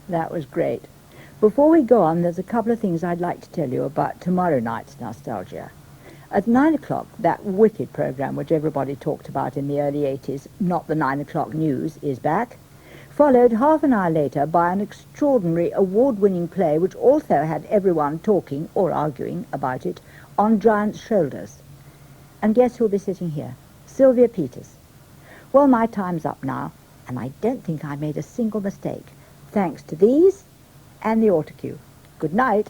That was great. Before we go on, there's a couple of things I'd like to tell you about tomorrow night's nostalgia. At 9 o'clock, that wicked programme which everybody talked about in the early 80s, Not the 9 O'Clock News, is back, followed half an hour later by an extraordinary award-winning play which also had everyone talking or arguing about it on giants' shoulders. And guess who'll be sitting here? Sylvia Peters. Well, my time's up now, and I don't think I made a single mistake, thanks to these and the autocue. Good night.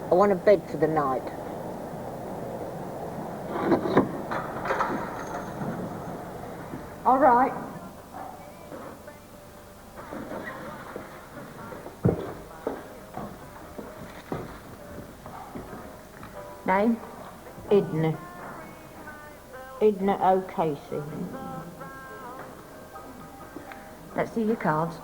I want a bed for the night. All right. Name? Edna. Edna O'Casey. Let's see your cards.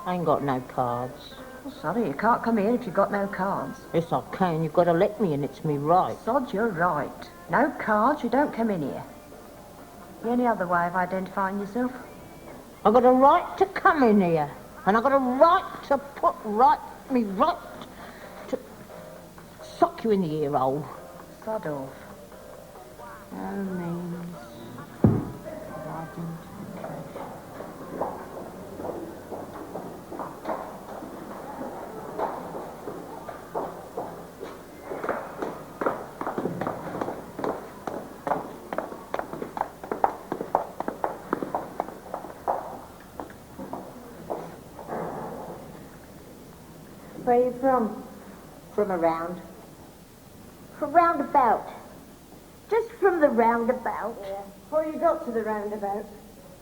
I ain't got no cards. Oh, sorry, you can't come here if you've got no cards. Yes, I can. You've got to let me, and it's me right. Sod, you're right. No cards, you don't come in here. Any other way of identifying yourself? I've got a right to come in here, and I've got a right to put right to sock you in the ear hole. Sod off. No means identification. Where are you from? From around. From roundabout. Just from the roundabout. Yeah. Before you got to the roundabout?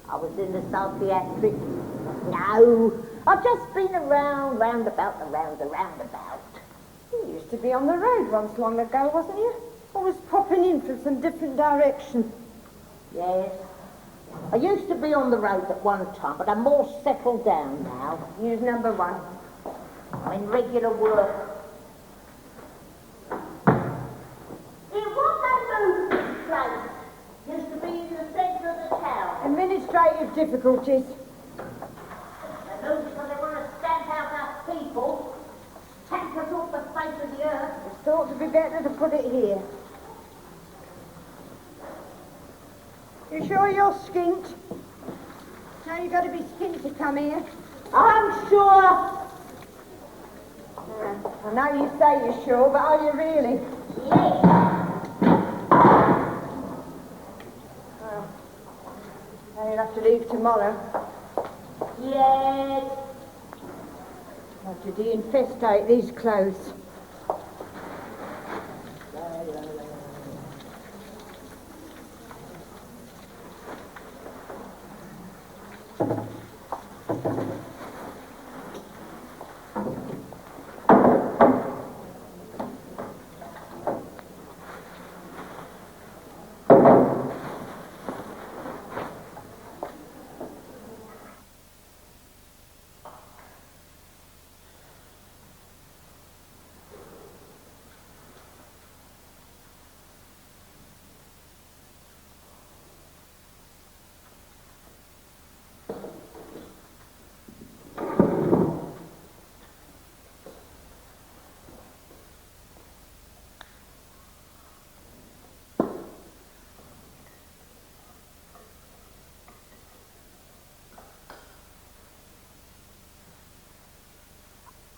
I was in the psychiatric. No. I've just been around the roundabout. You used to be on the road once long ago, wasn't you? Always popping in from some different direction. Yes. I used to be on the road at one time, but I'm more settled down now. Here's number one. I'm in regular work. It was that place. Used to be in the centre of the town. Administrative difficulties. They moved because they want to stamp out our people, stamp us off the face of the earth. It's thought to be better to put it here. You sure you're skint? No, you've got to be skint to come here. I'm sure. I know you say you're sure, but are you really? Yes. Well, then you'll have to leave tomorrow. Yes. Have to de-infestate these clothes.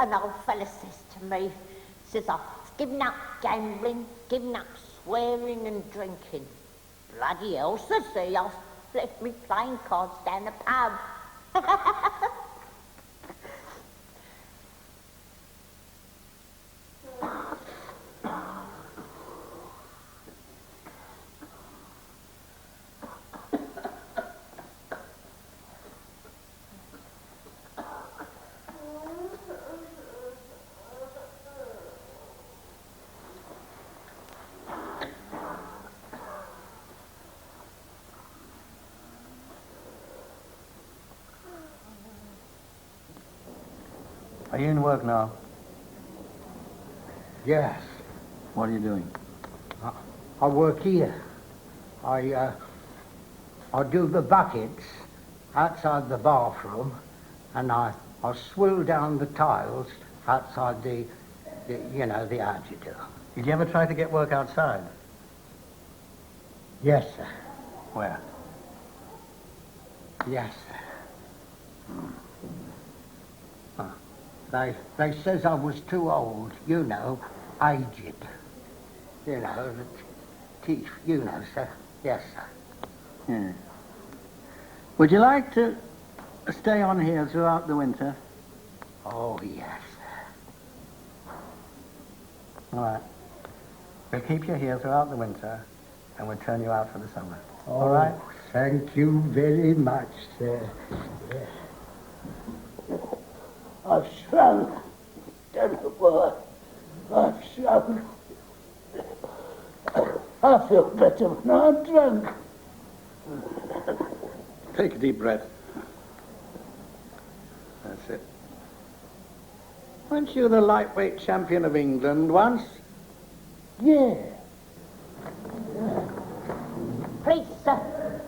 An old fella says to me, says, I've given up gambling, given up swearing and drinking. Bloody hell, says he, I've left me playing cards down the pub. Are you in work now? Yes. What are you doing? I work here. I do the buckets outside the bathroom, and I swill down the tiles outside the agitator. Did you ever try to get work outside? Yes, sir. Where? Yes, sir. They says I was too old, aged. The teeth, sir. Yes, sir. Yeah. Would you like to stay on here throughout the winter? Oh, yes, sir. All right. We'll keep you here throughout the winter, and we'll turn you out for the summer. All right? Thank you very much, sir. Yes. I've shrunk. Don't know why. I've shrunk. I feel better when I'm drunk. Take a deep breath. That's it. Weren't you the lightweight champion of England once? Yeah. Please, sir.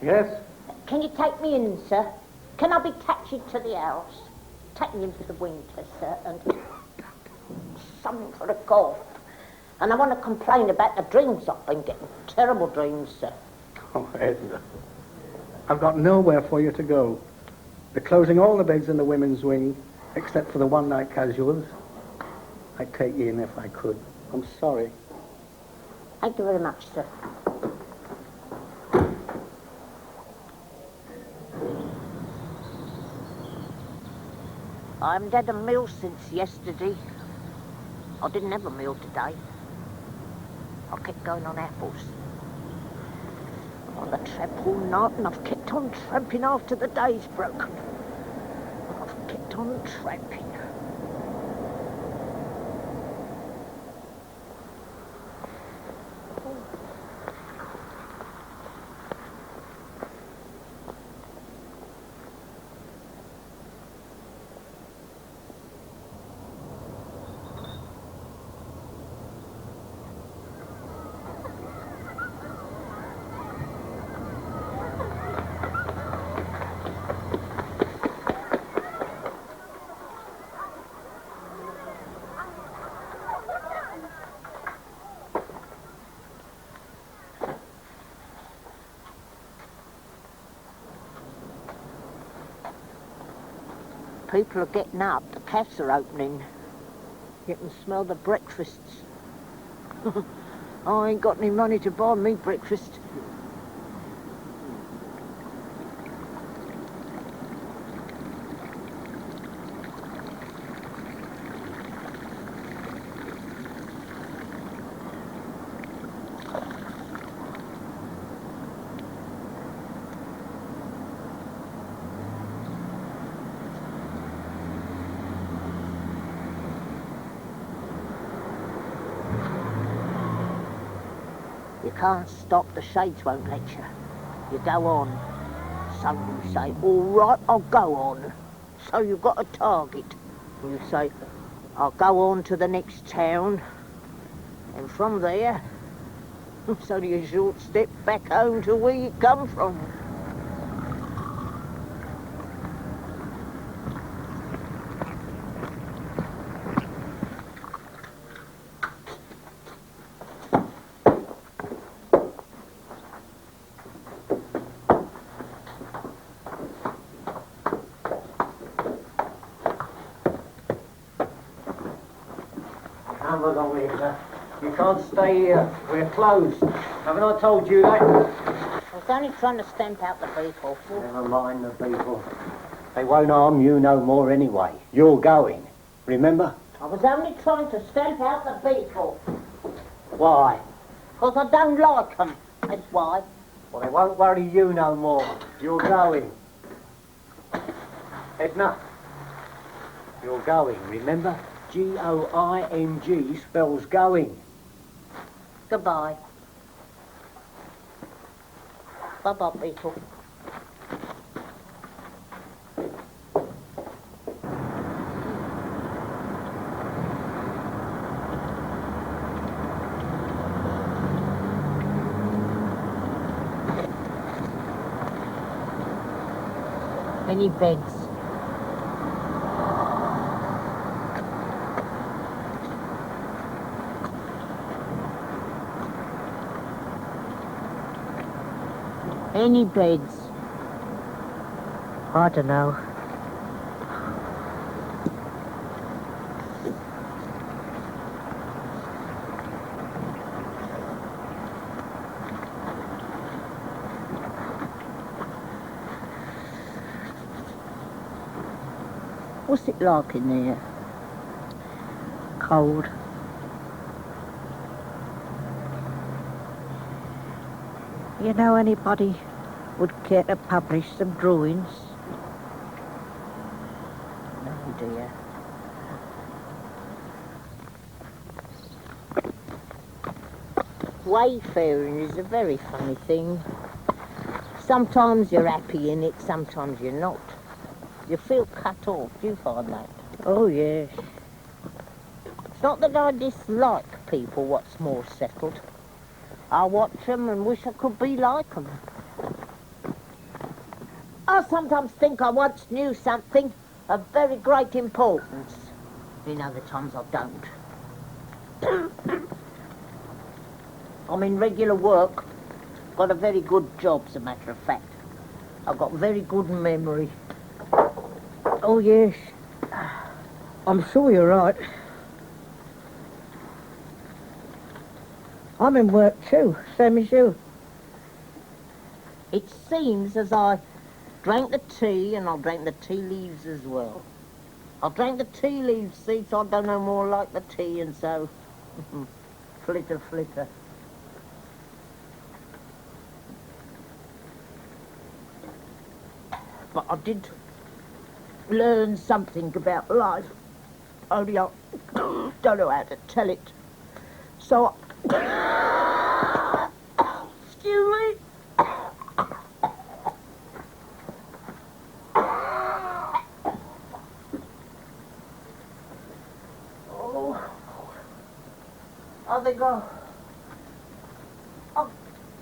Yes? Can you take me in, sir? Can I be taxied to the house? Take me in for the winter, sir, and something for a cough. And I want to complain about the dreams I've been getting. Terrible dreams, sir. Oh, Edna. I've got nowhere for you to go. They're closing all the beds in the women's wing, except for the one-night casuals. I'd take you in if I could. I'm sorry. Thank you very much, sir. I haven't had a meal since yesterday. I didn't have a meal today. I kept going on apples. I'm on the tramp all night, and I've kept on tramping after the day's broken. I've kept on tramping. People are getting up, the cafes are opening. You can smell the breakfasts. I ain't got any money to buy me breakfast. You can't stop, the shades won't let you. You go on. So you say, all right, I'll go on. So you've got a target. You say, I'll go on to the next town. And from there, it's only a short step back home to where you come from. Come along, Edna. You can't stay here. We're closed. Haven't I told you that? I was only trying to stamp out the people. Never mind the people. They won't harm you no more anyway. You're going. Remember? I was only trying to stamp out the people. Why? Because I don't like them. That's why. Well, they won't worry you no more. You're going. Edna. You're going, remember? G-O-I-N-G spells going. Goodbye. Bye-bye, people. Any beds? Any beds? I don't know. What's it like in there? Cold. You know anybody would care to publish some drawings? No, dear. Wayfaring is a very funny thing. Sometimes you're happy in it, sometimes you're not. You feel cut off, do you find that? Oh, yes. It's not that I dislike people what's more settled. I watch them and wish I could be like them. I sometimes think I once knew something of very great importance. In other times I don't. I'm in regular work. Got a very good job, as a matter of fact. I've got very good memory. Oh, yes. I'm sure you're right. I'm in work too, same as you. It seems as I drank the tea and I drank the tea leaves as well. I drank the tea leaves, see, so I don't know more like the tea, and so flitter, flitter. But I did learn something about life, only I don't know how to tell it. So, excuse me. Oh, I think I'll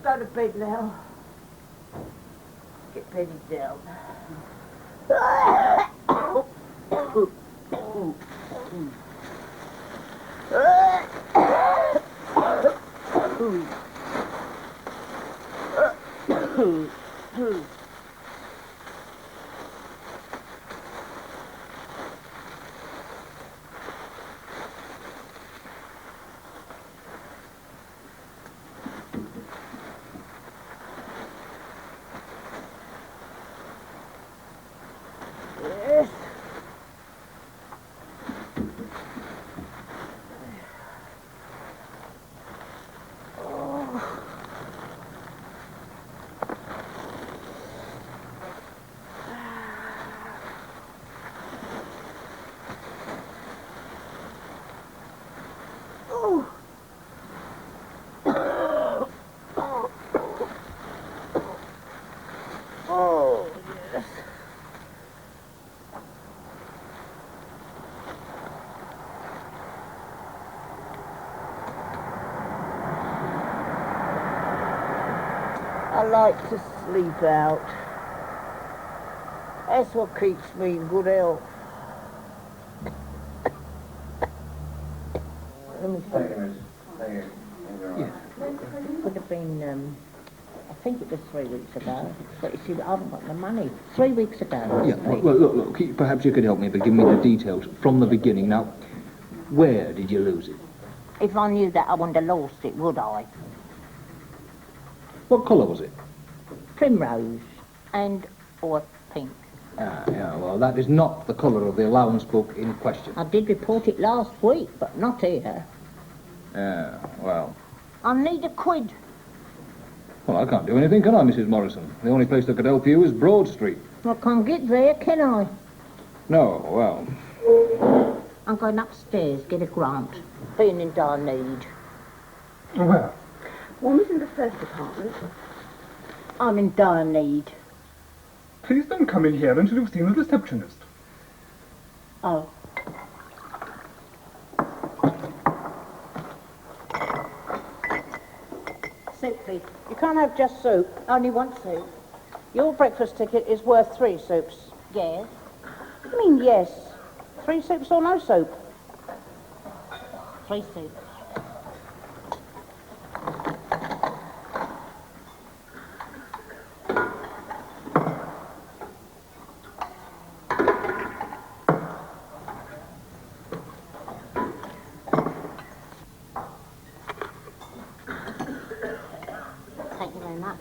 go to bed now. Get bedded down. Yes. Oh, yes. I like to sleep out. That's what keeps me in good health. Let me see. Would have been, I think it was 3 weeks ago. But you see, I haven't got the money. 3 weeks ago. Yeah, well, look, perhaps you could help me by giving me the details from the beginning. Now, where did you lose it? If I knew that, I wouldn't have lost it, would I? What colour was it? Primrose or pink. Ah, yeah, well, that is not the colour of the allowance book in question. I did report it last week, but not here. Yeah, well... I need £1. Well, I can't do anything, can I, Mrs. Morrison? The only place that could help you is Broad Street. I can't get there, can I? No, well... I'm going upstairs, get a grant. Being in dire need. Where? One was in the first apartment. I'm in dire need. Please don't come in here until you've seen the receptionist. Oh. Soup, please. You can't have just soup. Only one soup. Your breakfast ticket is worth 3 soups. Yes. What do you mean, yes? 3 soups or no soup? 3 soups. Thank you very much.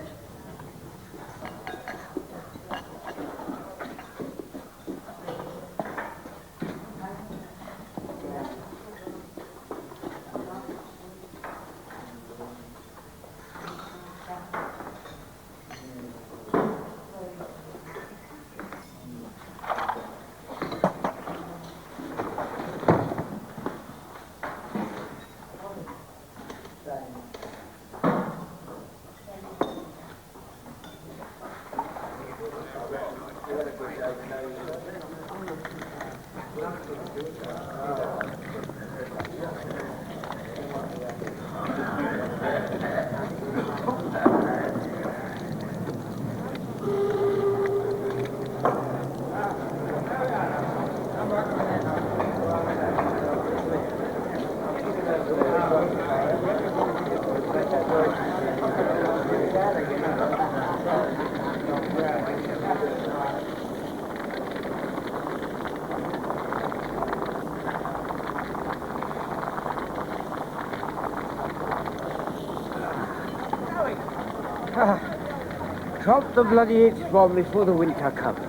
Drop the bloody H-bomb before the winter comes.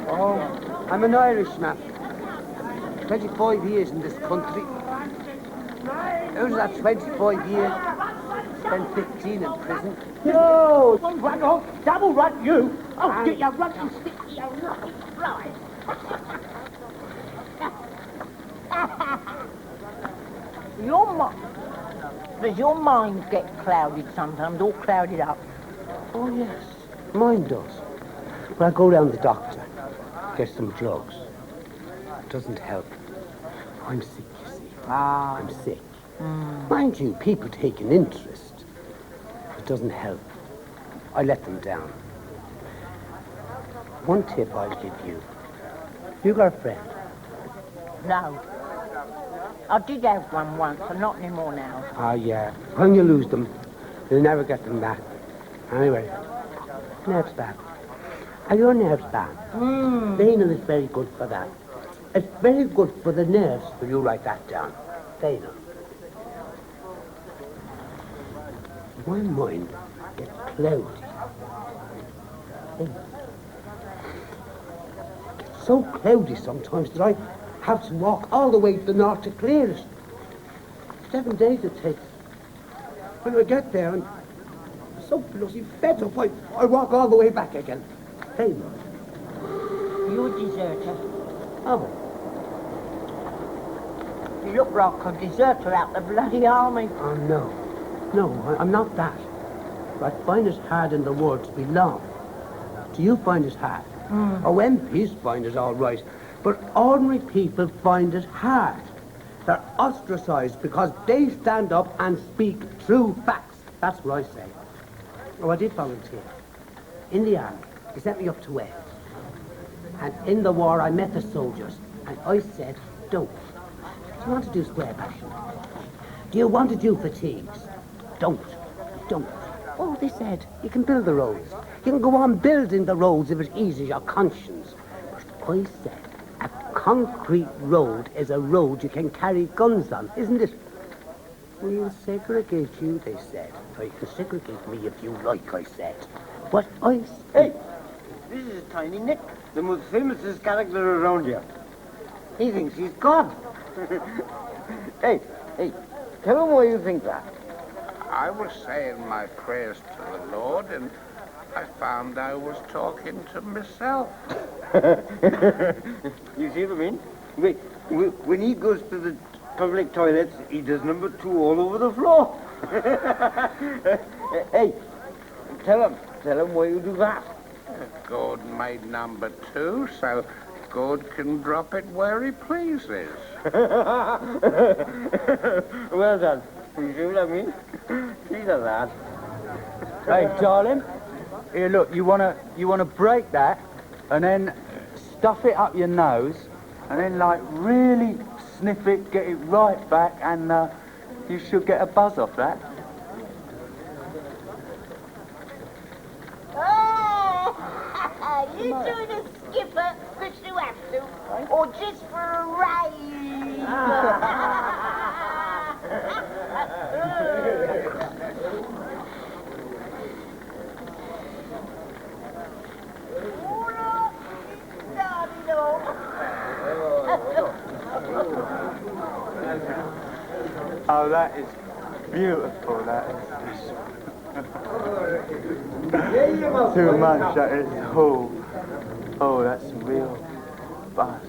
Oh, I'm an Irishman. 25 years in this country. Out of that 25 years, spent 15 in prison. No! One run off, double run you! Oh, get your run stick to your rocket fly! Does your mind get clouded sometimes, all clouded up? Oh, yes. Mine does. When I go round the doctor, get some drugs. It doesn't help. I'm sick, you see. I'm sick. Mind you, people take an interest. It doesn't help. I let them down. One tip I'll give you. You got a friend? No. I did have one once, and not anymore now. Ah, yeah. When you lose them, you'll never get them back. Anyway, nerves bad. Are your nerves bad? Banal is very good for that. It's very good for the nerves, will you write that down? Banal. My mind gets cloudy. It's so cloudy sometimes that I have to walk all the way to the north to clear it. 7 days it takes. When I get there, I'm so bloody fed up, I walk all the way back again. Hey, You're a deserter. oh, You look like a deserter out the bloody army. oh no. No, I'm not that. But I find it hard in the world to belong. Do you find it hard? Oh, MPs find it all right. But ordinary people find it hard. They're ostracized because they stand up and speak true facts. That's what I say. Oh, I did volunteer. In the army, they sent me up to Wales. And in the war, I met the soldiers. And I said, don't. Do you want to do square passion? Do you want to do fatigues? Don't. Don't. Oh, they said, you can build the roads. You can go on building the roads if it eases your conscience. But I said, a concrete road is a road you can carry guns on, isn't it? We'll segregate you, they said. Or you can segregate me if you like, I said. But I said... Hey, this is Tiny Nick, the most famous character around here. He thinks he's God. Hey, tell him why you think that. I was saying my prayers to the Lord, and I found I was talking to myself. You see what I mean? When he goes to the public toilets, he does number 2 all over the floor. Hey, tell him why you do that. God made number 2, so God can drop it where he pleases. Well done. You see what I mean? He's a lad. Right, darling. Here, look, you wanna break that, and then stuff it up your nose, and then like really sniff it, get it right back, and you should get a buzz off that. Oh, you doing a skipper because you have to, or just for a ride? Oh, that is beautiful, that is. Too much, that is. Oh, that's real buzz.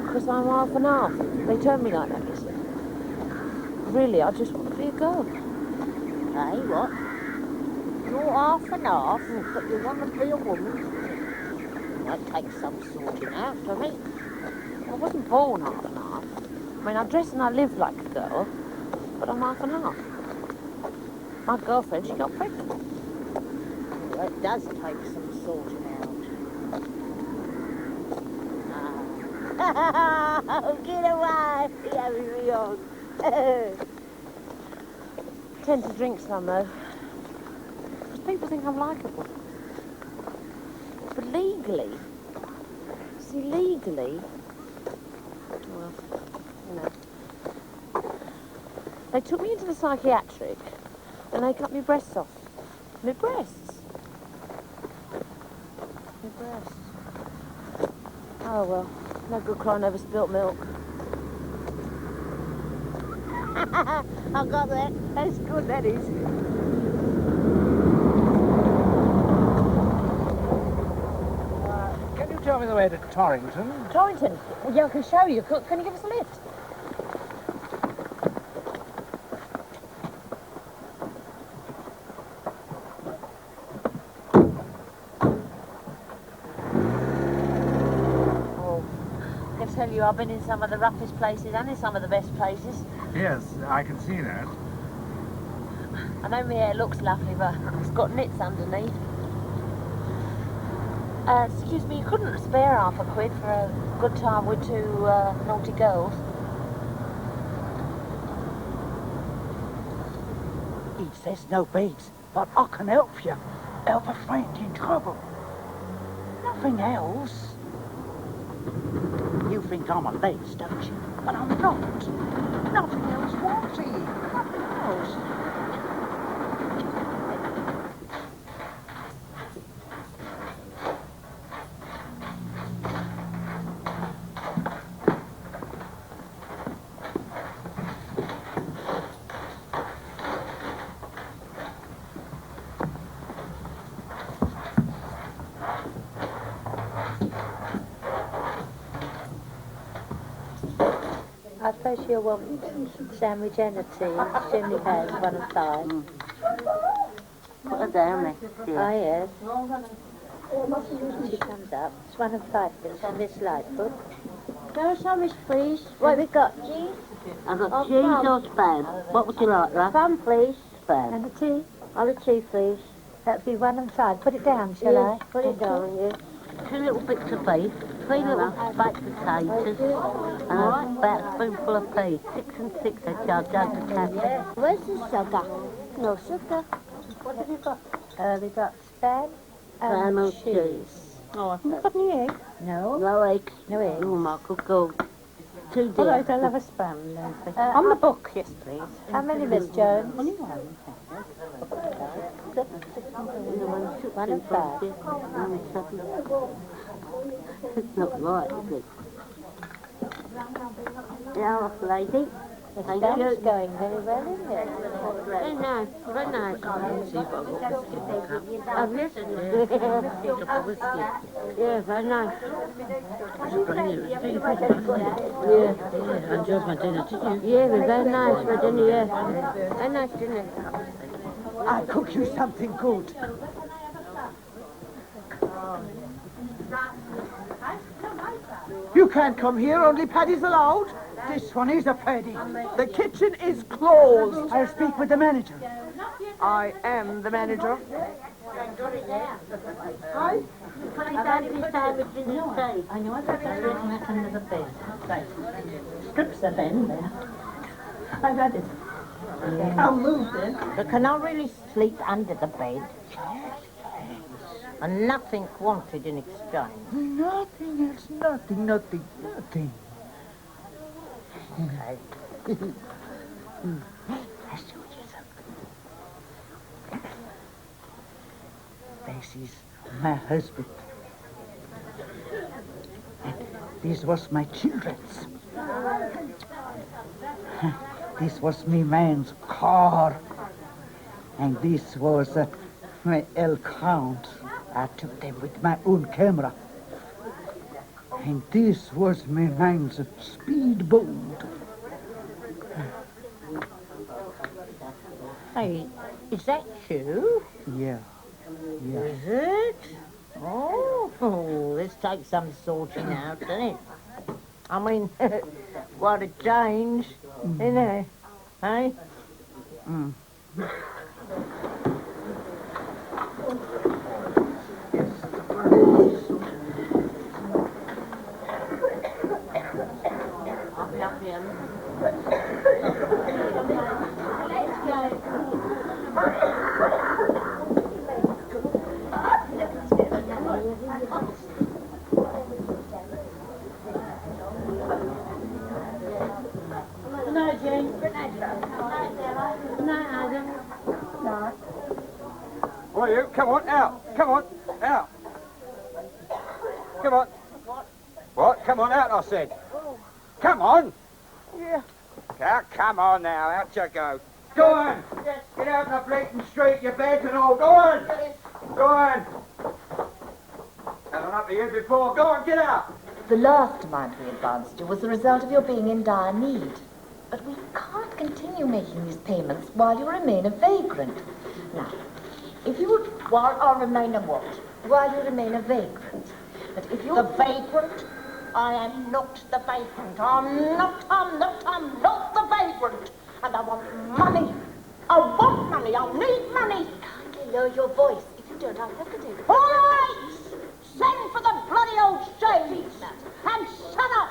Because I'm half and half. They turn me like that, you see. Really, I just want to be a girl. Hey, what? You're half and half, but you want to be a woman. That takes some sorting out for me. I wasn't born half and half. I mean, I dress and I live like a girl, but I'm half and half. My girlfriend, she got pregnant. Well, it does take some sorting out. Oh, get away! You're having me on. Tend to drink some, though. Because people think I'm likeable. But legally, well, you know. They took me into the psychiatric and they cut my breasts off. My breasts. My breasts. Oh, well, no good crying over spilt milk. I got that. That's good, that is. Can you tell me the way to Torrington? Torrington? Well, yeah, I can show you. Can you give us a lift? I tell you, I've been in some of the roughest places and in some of the best places. Yes, I can see that. I know my hair looks lovely, but it's got nits underneath. Excuse me, you couldn't spare half a quid for a good time with two naughty girls? He says no beads, but I can help you. Help a friend in trouble. Nothing else. You think I'm a les, don't you? But I'm not. Nothing else, Watty. Nothing else. I suppose you'll want sandwich and a tea. Generally has 1 and 5. Put her down there. Oh, yes. She comes up. It's 1 and 5 minutes on this light foot. No sandwich, please. What have we got? Cheese? I've got cheese or spam. What would you like, love? Spam, please. Spam. And a tea. I'll have tea, please. That'd be 1 and 5. Put it down, shall I? Put it down, yes. 2 little bits of beef. 3 little baked potatoes, and about a spoonful of peas. 6 and 6 a jug of ketchup. Where's the sugar? No sugar. What have you got? We got spam Spam and and cheese. Oh, I Haven't got any eggs? No. no eggs. No eggs. Oh, Michael, go. 2 dear. All right, I'll have a spam then. On the book, yes, please. How many, Miss Jones? Only one. One and 5. It's not right, is it? Now, lady. The Thank spam's you. going very well, isn't it? Very nice, very nice. Oh, yes. Yeah, very nice. Yeah, enjoyed my dinner, did you? Yeah, very nice for dinner, yeah. Very nice dinner. I'll cook you something good. You can't come here, only paddies allowed. This one is a paddy. The kitchen is closed. I'll speak with the manager. I am the manager. I've had this sandwich in the tea. I know I've got that written out under the bed. Right. Strips of end there. I've had it. I'll move then. But can I really sleep under the bed? And nothing wanted in exchange. Nothing else, nothing. Okay. I'll show you something. This is my husband. And this was my children's. This was me man's car. And this was my account. I took them with my own camera. And this was my man's speedboat. Hey, is that you? Yeah. Is it? Oh, this takes some sorting out, doesn't it? I mean, what a change, isn't it? Hey? Mm. Good night, Jane. Good night, Adam. All you, come on, out. Come on, out. Come on. What? Come on out, I said. Come on. Yeah. Come on now, out you go. Go on. Get out in the blatant street, your beds and all. Go on. Go on. Haven't up to you before. Go on, get out. The last amount we advanced you was the result of your being in dire need. But we can't continue making these payments while you remain a vagrant. Now, if you would... While I remain a what? While you remain a vagrant. But if you... The vagrant? I am not the vagrant. I'm not the vagrant. And I want money. I want money. I need money. Kindly lower your voice. If you don't, I'll have to take it. All right! Send for the bloody old shades. And shut up.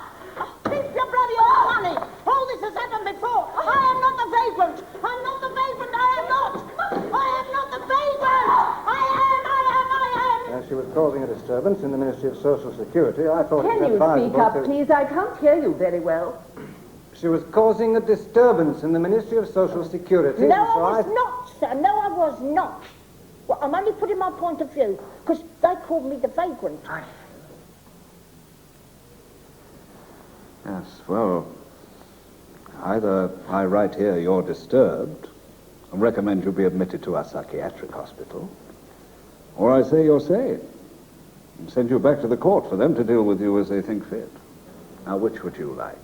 Keep your bloody old money. All this has happened before. I am not the vagrant. I'm not the vagrant. I am not. I am not the vagrant. I am. As she was causing a disturbance in the Ministry of Social Security, I thought Can it you advisable speak up, to... please? I can't hear you very well. She was causing a disturbance in the Ministry of Social Security. No, so I was not, sir. No, I was not. Well, I'm only putting my point of view, because they called me the vagrant. Yes, well, either I write here you're disturbed and recommend you be admitted to a psychiatric hospital, or I say you're sane and send you back to the court for them to deal with you as they think fit. Now, which would you like?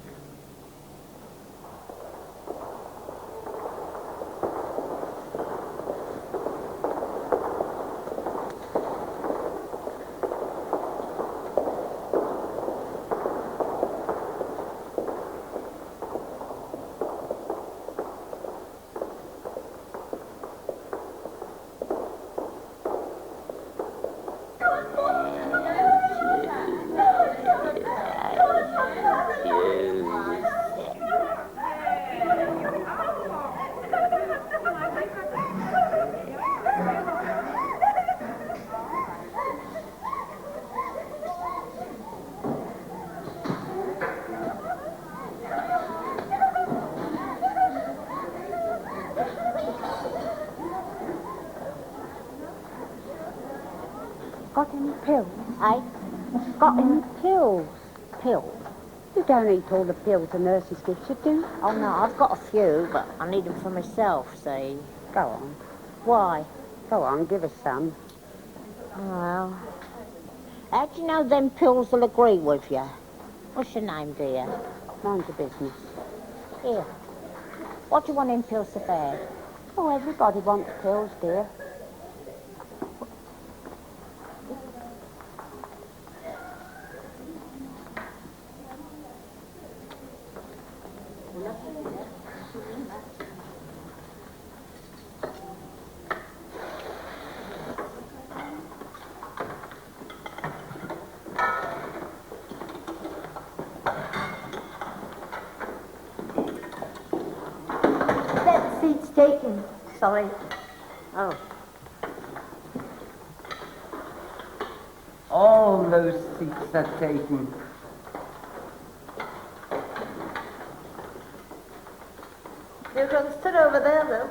Got any pills? Eh? Got any pills? Pills? You don't eat all the pills the nurses give you, do you? Oh, no, I've got a few, but I need them for myself, see? Go on. Why? Go on, give us some. Well, how do you know them pills will agree with you? What's your name, dear? Mind your business. Here. What do you want in pills so bad? Oh, everybody wants pills, dear. That seat's taken. Sorry. Oh. All those seats are taken. You can sit over there, though.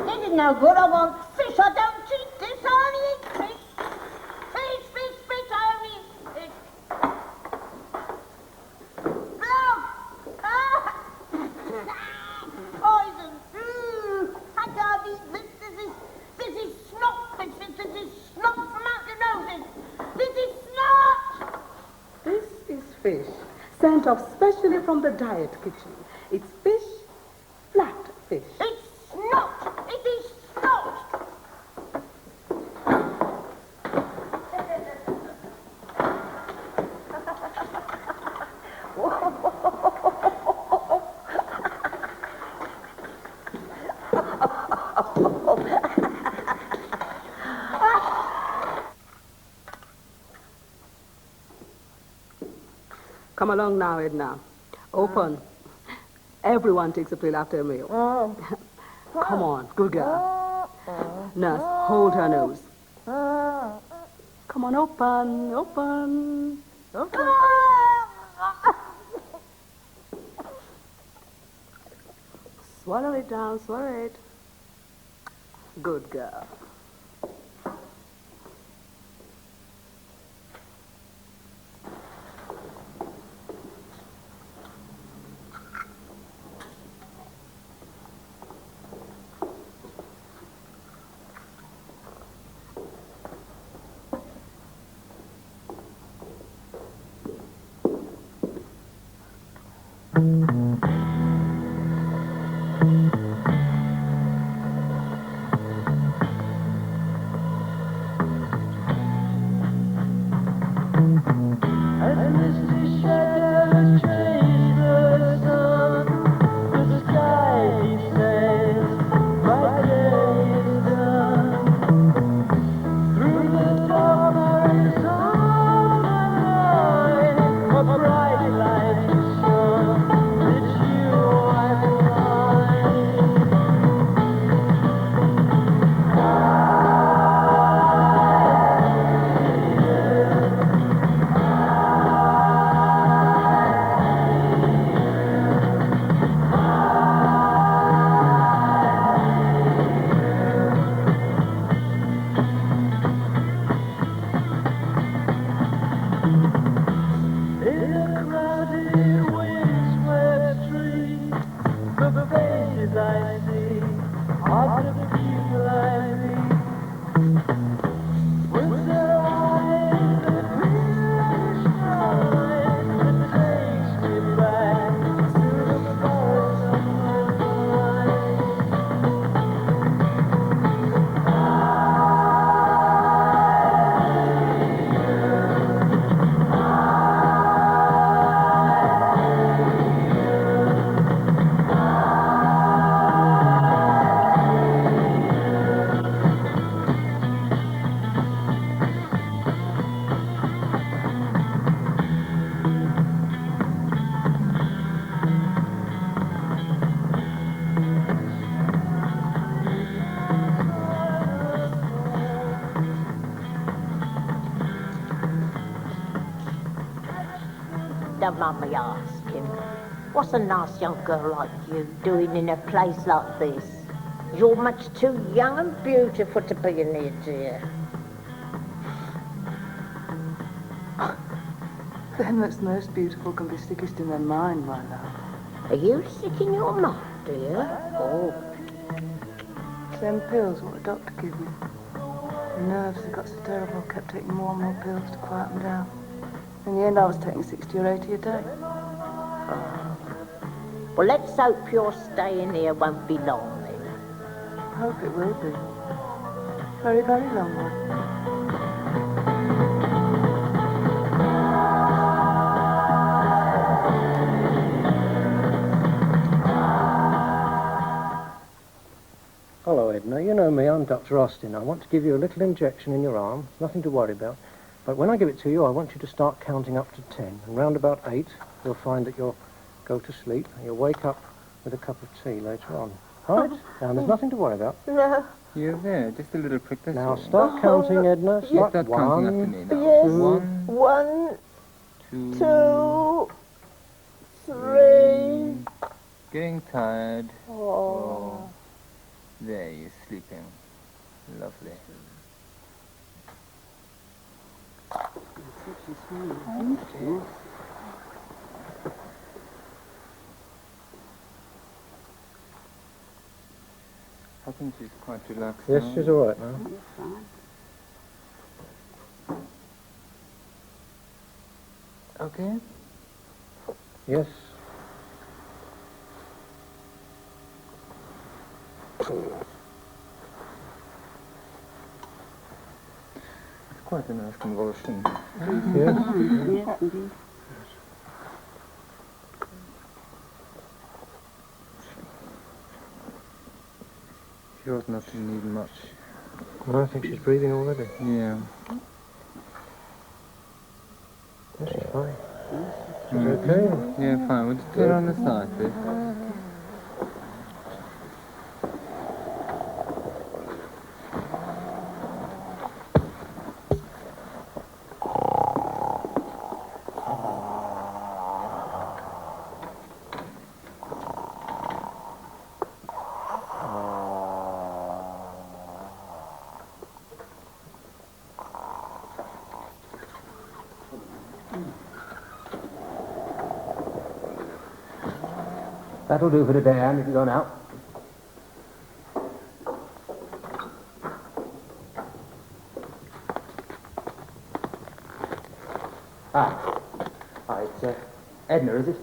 This is no good. I want fish. I don't eat this. I only eat fish. Fish, fish, fish. I only eat fish. Blood! Ah! Poison! I can't eat this. This is snot. This is snot from out your noses. This is snot! This is fish, sent off specially from the diet kitchen. It's fish, flat fish. It's snot! It is snot! Come along now, Edna. Open. Everyone takes a pill after a meal. Come on, good girl. Nurse, hold her nose. Come on, open, open. Swallow it down, swallow it. Good girl. A bright light is shown. the mummy ask him? What's a nice young girl like you doing in a place like this? You're much too young and beautiful to be in here, dear. Them that's most beautiful can be sickest in their mind, my love. Are you sick in your mind, dear? Oh. Them pills what the doctor gave me. The nerves had got so terrible, I kept taking more and more pills to quiet them down. In the end, I was taking 60 or 80 a day. Well, let's hope your stay in here won't be long, then. I hope it will be. Very, very long one. Hello, Edna. You know me, I'm Dr. Austin. I want to give you a little injection in your arm. Nothing to worry about. But when I give it to you, I want you to start counting up to 10. And round about 8, you'll find that you'll go to sleep and you'll wake up with a cup of tea later on. All right? Now, there's nothing to worry about. No. You're there, just a little prick. Now, start counting, Edna. Start counting after me now. Yes. One, 1, 2, 3. Getting tired. Oh. There, you're sleeping. Lovely. I think she's quite relaxed Yes, now. she's all right now. Okay? Yes. It's quite a nice convulsion. Yes. Yes, indeed. She ought not to need much. I think she's breathing already. Yeah. Yes, she's fine. She's okay. Yeah, fine. We'll just put her on the side, please. That'll do for today, Anne, if you go now. It's Edna, is it?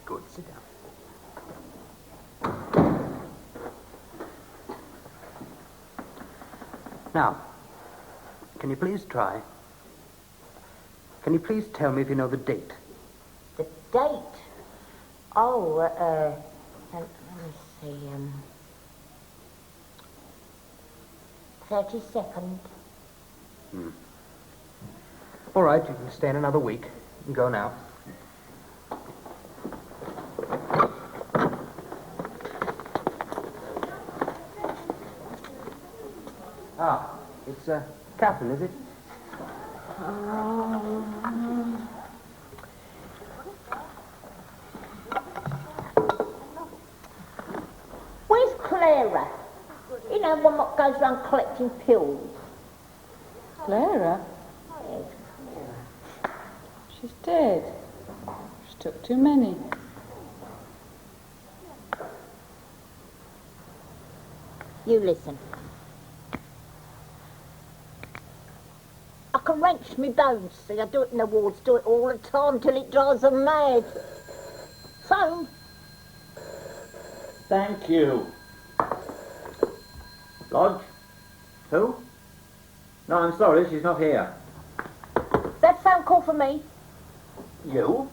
Good, sit down. Now, can you please try? Can you please tell me if you know the date? The date? Oh, let me see, 32nd. All right, you can stay in another week. You can go now. It's Catherine, is it? Where's Clara? You know, one that goes around collecting pills. Clara? She's dead. She took too many. You listen. I can wrench me bones. See, I do it in the wards, do it all the time till it drives them mad. Phone. Thank you. Lodge? Who? No, I'm sorry, she's not here. That phone call for me? You?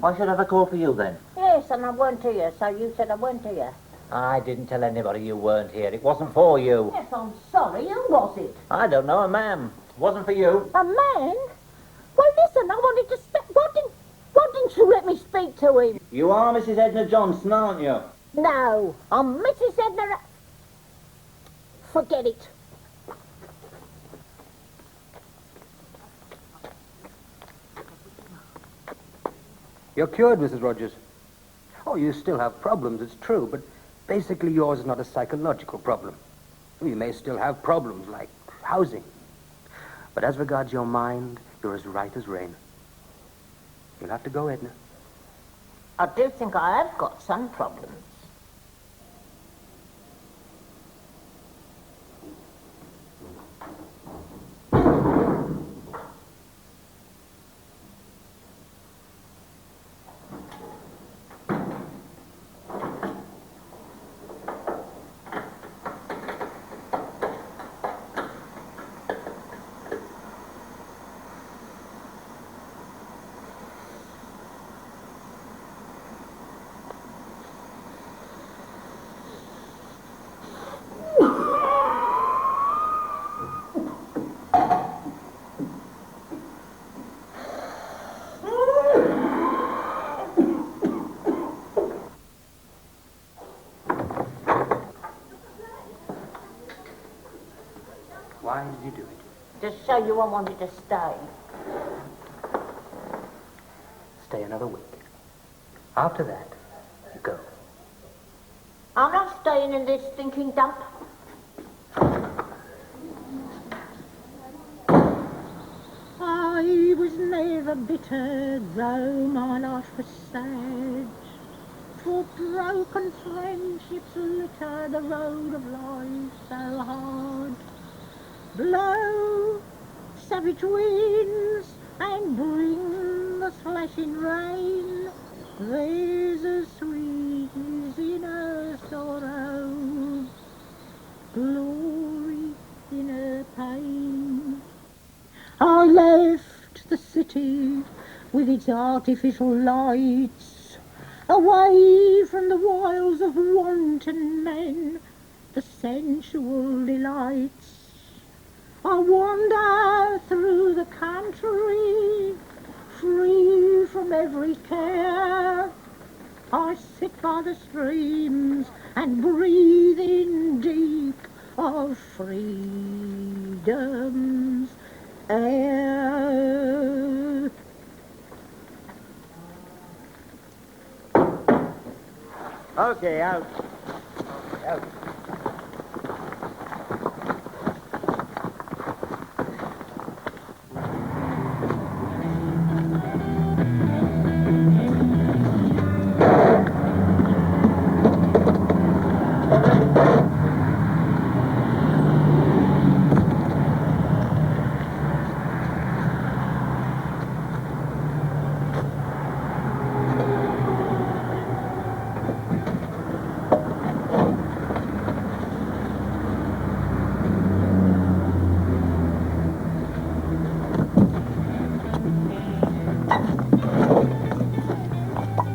I should have a call for you then. Yes, and I weren't here, so you said I weren't here. I didn't tell anybody you weren't here. It wasn't for you. Yes, I'm sorry. Who was it? I don't know, a man. It wasn't for you. A man? Well, listen, I wanted to speak. Why didn't you let me speak to him? You are Mrs. Edna Johnson, aren't you? No, I'm Mrs. Edna. Forget it. You're cured, Mrs. Rogers. Oh, you still have problems, it's true, but basically yours is not a psychological problem. You may still have problems like housing. But as regards your mind, you're as right as rain. You'll have to go, Edna. I do think I have got some problems. Why did you do it? Just so you won't want it to stay. Stay another week. After that, go. I'm not staying in this stinking dump. I was never bitter, though my life was sad. For broken friendships litter the road of life so hard. Blow savage winds and bring the slashing rain. There's a sweetness in her sorrow, glory in her pain. I left the city with its artificial lights, away from the wiles of wanton men, the sensual delights. I wander through the country, free from every care. I sit by the streams and breathe in deep of freedom's air. Okay, out. Out.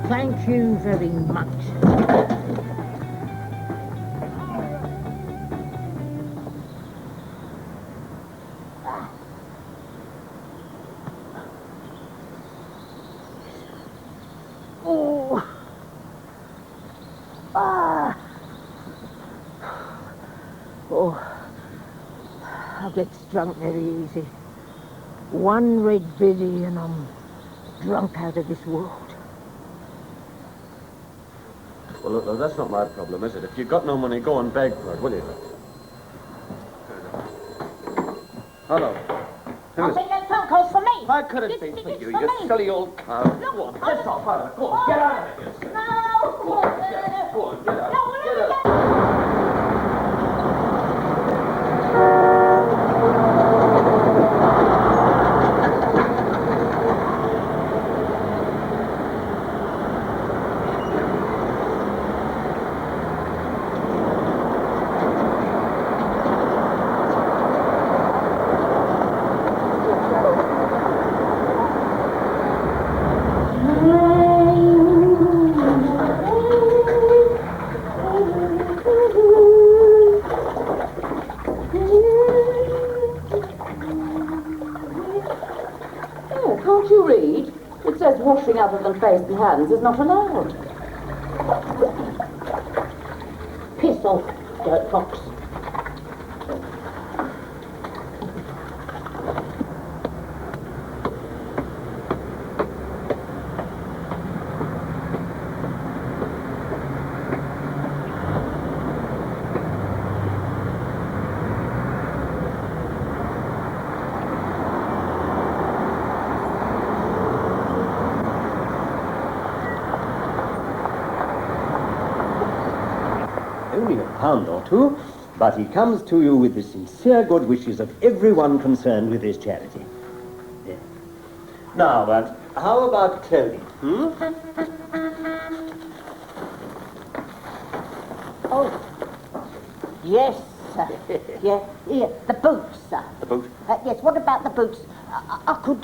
Thank you very much. Oh. Ah. Oh. I get drunk very easy. One red biddy and I'm drunk out of this world. Well, look, that's not my problem, is it? If you've got no money, go and beg for it, will you? Hello. I think that phone call's for me. Why could it be for you, you silly old cow? Go on, get off, Ira. Go on, get out of here. No! Go on, get out. Go on, get out. Get out. Can't you read? It says washing other than face and hands is not allowed. Piss off, dirt fox. to, but he comes to you with the sincere good wishes of everyone concerned with this charity. Yeah. Now, how about clothing? Oh, yes, sir. Yeah, the boots, sir. The boot? Yes, what about the boots? I could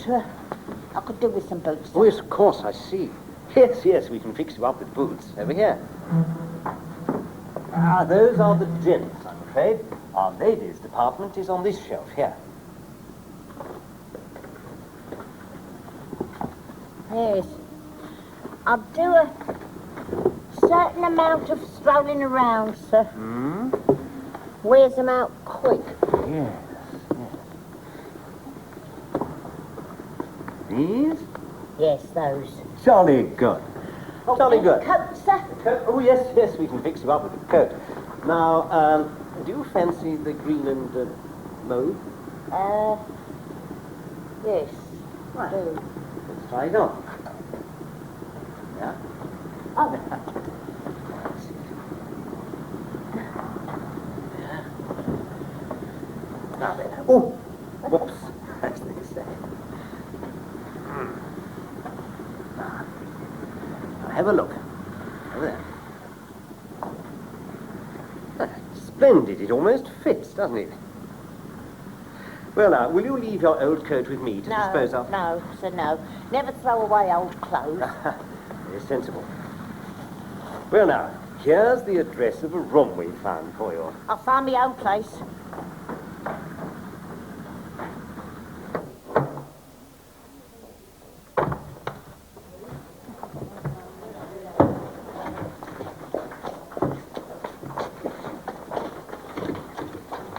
do with some boots. Oh, yes, of course, I see. Yes, we can fix you up with boots. Over here. Those are the gents, I'm afraid. Our ladies' department is on this shelf here. Yes. I do a certain amount of strolling around, sir. Wears them out quick. Yes. These? Yes, those. Jolly good. Jolly good. Coat, sir? Oh, yes, we can fix you up with a coat. Now, do you fancy the green and mauve? Yes, I do. Let's try it on. Yeah? Oh. Now then. Oh, whoops. That's the mistake. Now, have a look. Over there. Splendid. It almost fits, doesn't it? Well, now, will you leave your old coat with me to dispose of? No, sir, no. Never throw away old clothes. Very sensible. Well, now, here's the address of a room we found for you. I'll find my own place.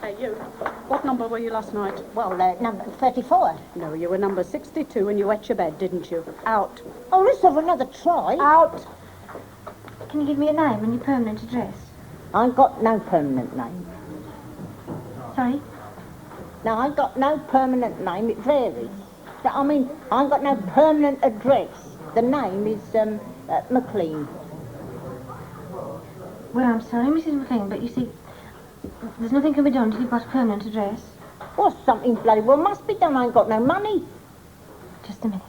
Hey, you. What number were you last night? Well, number 34. No, you were number 62 and you wet your bed, didn't you? Out. Oh, let's have another try. Out. Can you give me a name and your permanent address? I ain't got no permanent name. Sorry? No, I ain't got no permanent name. It varies. I mean, I ain't got no permanent address. The name is, McLean. Well, I'm sorry, Mrs. McLean, but you see, there's nothing can be done till you've got a permanent address. Well, something bloody well must be done. I ain't got no money. Just a minute.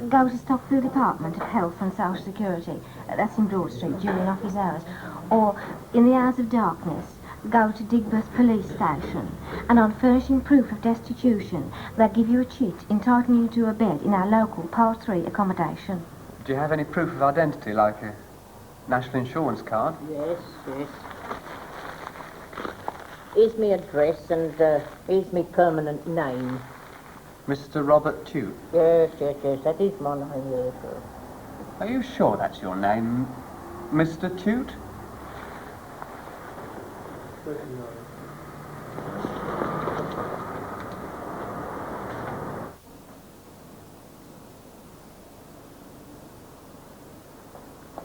Go to Stockfield Department of Health and Social Security. That's in Broad Street during office hours. Or, in the hours of darkness, go to Digbeth Police Station. And on furnishing proof of destitution, they'll give you a chit entitling you to a bed in our local Part 3 accommodation. Do you have any proof of identity, like a national insurance card? Yes. Here's me address and here's me permanent name. Mr. Robert Tute? Yes, that is my name, yes. Are you sure that's your name, Mr. Tute?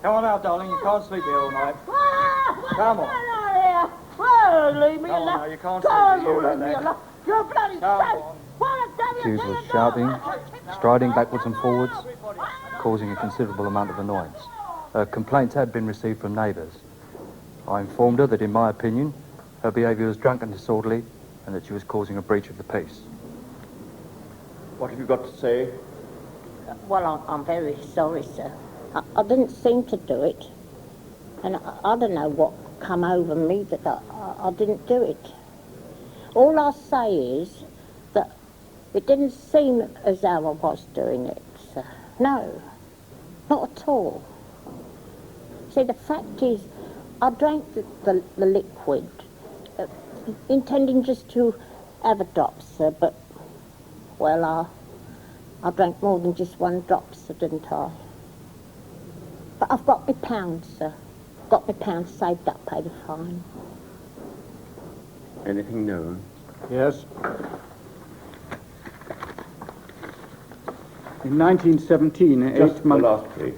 Come on out, darling. You can't sleep here all night. Come on. Well, leave me Come on alone. now, you can't sleep here like that. You're bloody safe. Hughes was shouting, striding backwards and forwards, causing a considerable amount of annoyance. Complaints had been received from neighbours. I informed her that, in my opinion, her behaviour was drunk and disorderly, and that she was causing a breach of the peace. What have you got to say? Well, I'm very sorry, sir. I didn't seem to do it. And I don't know what come over me that I didn't do it. All I say is that it didn't seem as though I was doing it, sir. No, not at all. See, the fact is, I drank the liquid, intending just to have a drop, sir, but, well, I drank more than just one drop, sir, didn't I? But I've got my pounds, sir. Got my pounds saved up, paid a fine. Anything known? Yes. In 1917, Just 8 the months... last page.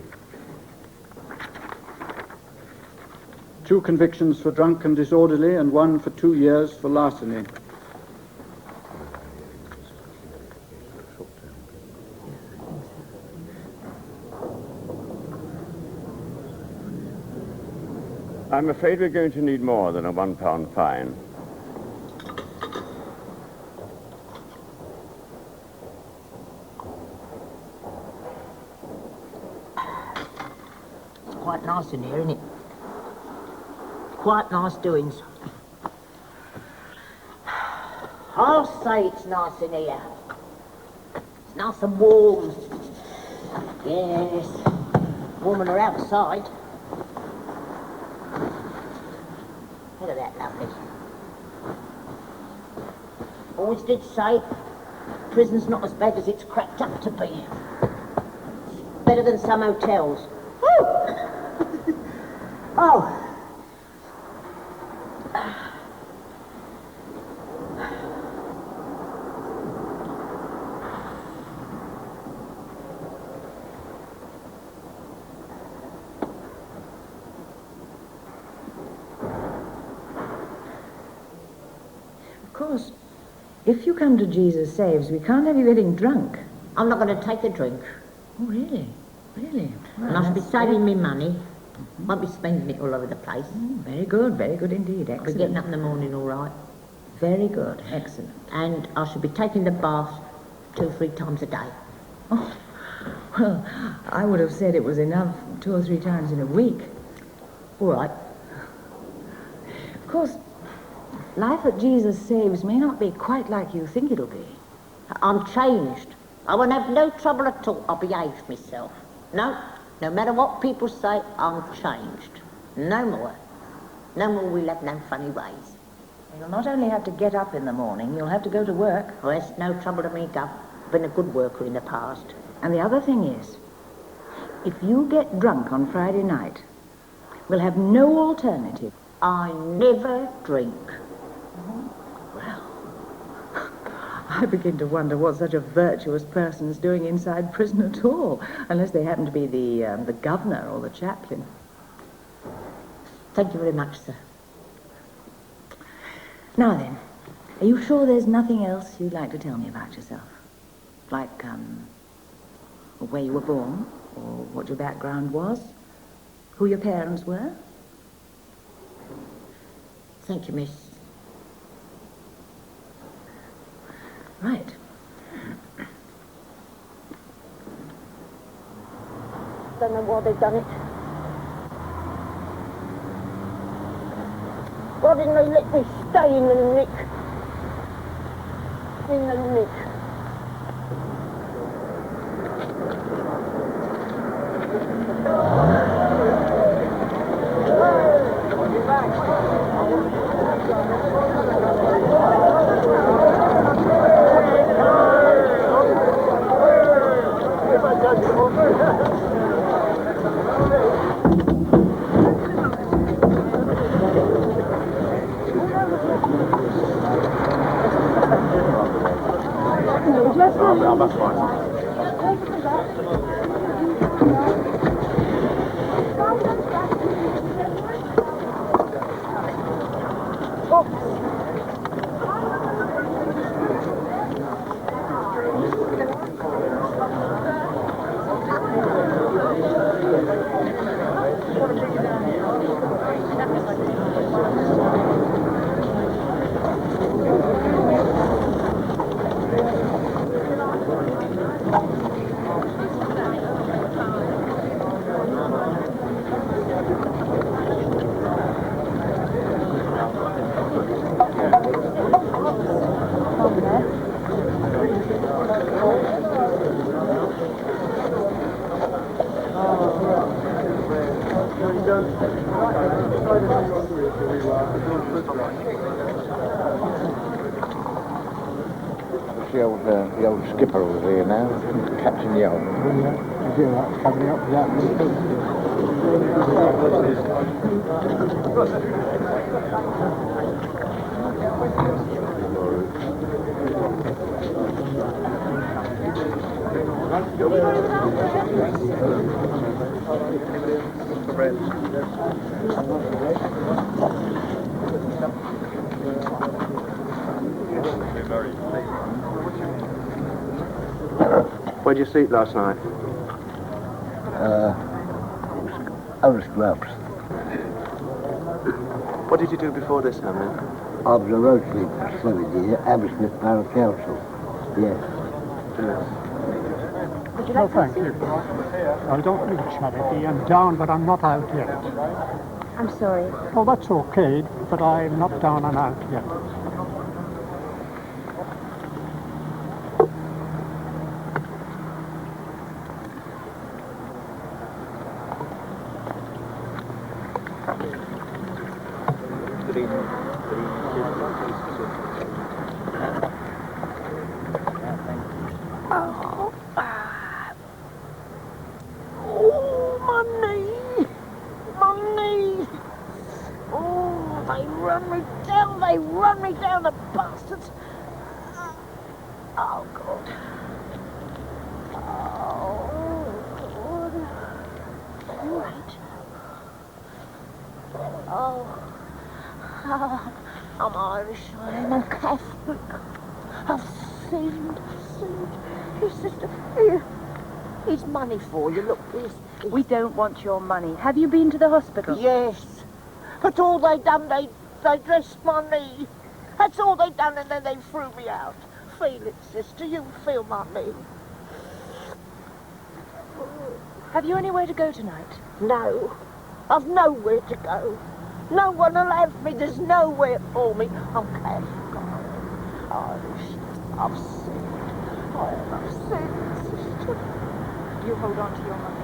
2 convictions for drunk and disorderly and 1 for 2 years for larceny. I'm afraid we're going to need more than a £1 fine. It's quite nice in here, isn't it? Quite nice doings. I'll say it's nice in here. It's nice and warm. Yes, warmer than outside. Look at that, lovely. Always did say, prison's not as bad as it's cracked up to be. It's better than some hotels. Woo! Oh. Of course, if you come to Jesus Saves, we can't have you getting drunk. I'm not going to take a drink. Oh, really? Really? Well, And I should be saving me money. Won't be spending it all over the place. very good indeed. I'll be Excellent. getting up in the morning all right. Very good. Excellent. And I should be taking the bath 2 or 3 times a day. Oh, well, I would have said it was enough 2 or 3 times in a week. All right. Of course, life at Jesus Saves may not be quite like you think it'll be. I'm changed. I won't have no trouble at all. I'll behave myself. No matter what people say, I'm changed. No more. No more we'll have no funny ways. You'll not only have to get up in the morning, you'll have to go to work. Well, it's no trouble to me, Gov. Been a good worker in the past. And the other thing is, if you get drunk on Friday night, we'll have no alternative. I never drink. I begin to wonder what such a virtuous person's doing inside prison at all, unless they happen to be the governor or the chaplain. Thank you very much, sir. Now then, are you sure there's nothing else you'd like to tell me about yourself? Like, where you were born, or what your background was, who your parents were? Thank you, miss. Right. Don't know why they've done it. Why didn't they let me stay in the nick? In the nick. The old skipper over here now, Captain Yell. Coming up with that. Where'd you sleep last night? Our scrubs. What did you do before this, Hamlin? I was a road sweeper for 7 years, Hammersmith Borough Council. Yes. Would you No, like thank some you. I don't need charity. I'm down, but I'm not out yet. I'm sorry. Oh, that's okay, but I'm not down and out yet. Oh, my knee! My knee! Oh, they run me down, the bastards! Oh, God. Oh, God. All right. Oh, I'm Irish, I am. I'm Catholic. I've sinned. Your sister, here. Here's money for you. Look, here's... We don't want your money. Have you been to the hospital? Yes. But all they done, they dressed my knee. That's all they done, and then they threw me out. Feel it, sister. You feel my knee. Have you anywhere to go tonight? No. I've nowhere to go. No one will have me. There's nowhere for me. I'm Catholic. Irish. I've sinned. I've sinned, sister. You hold on to your money.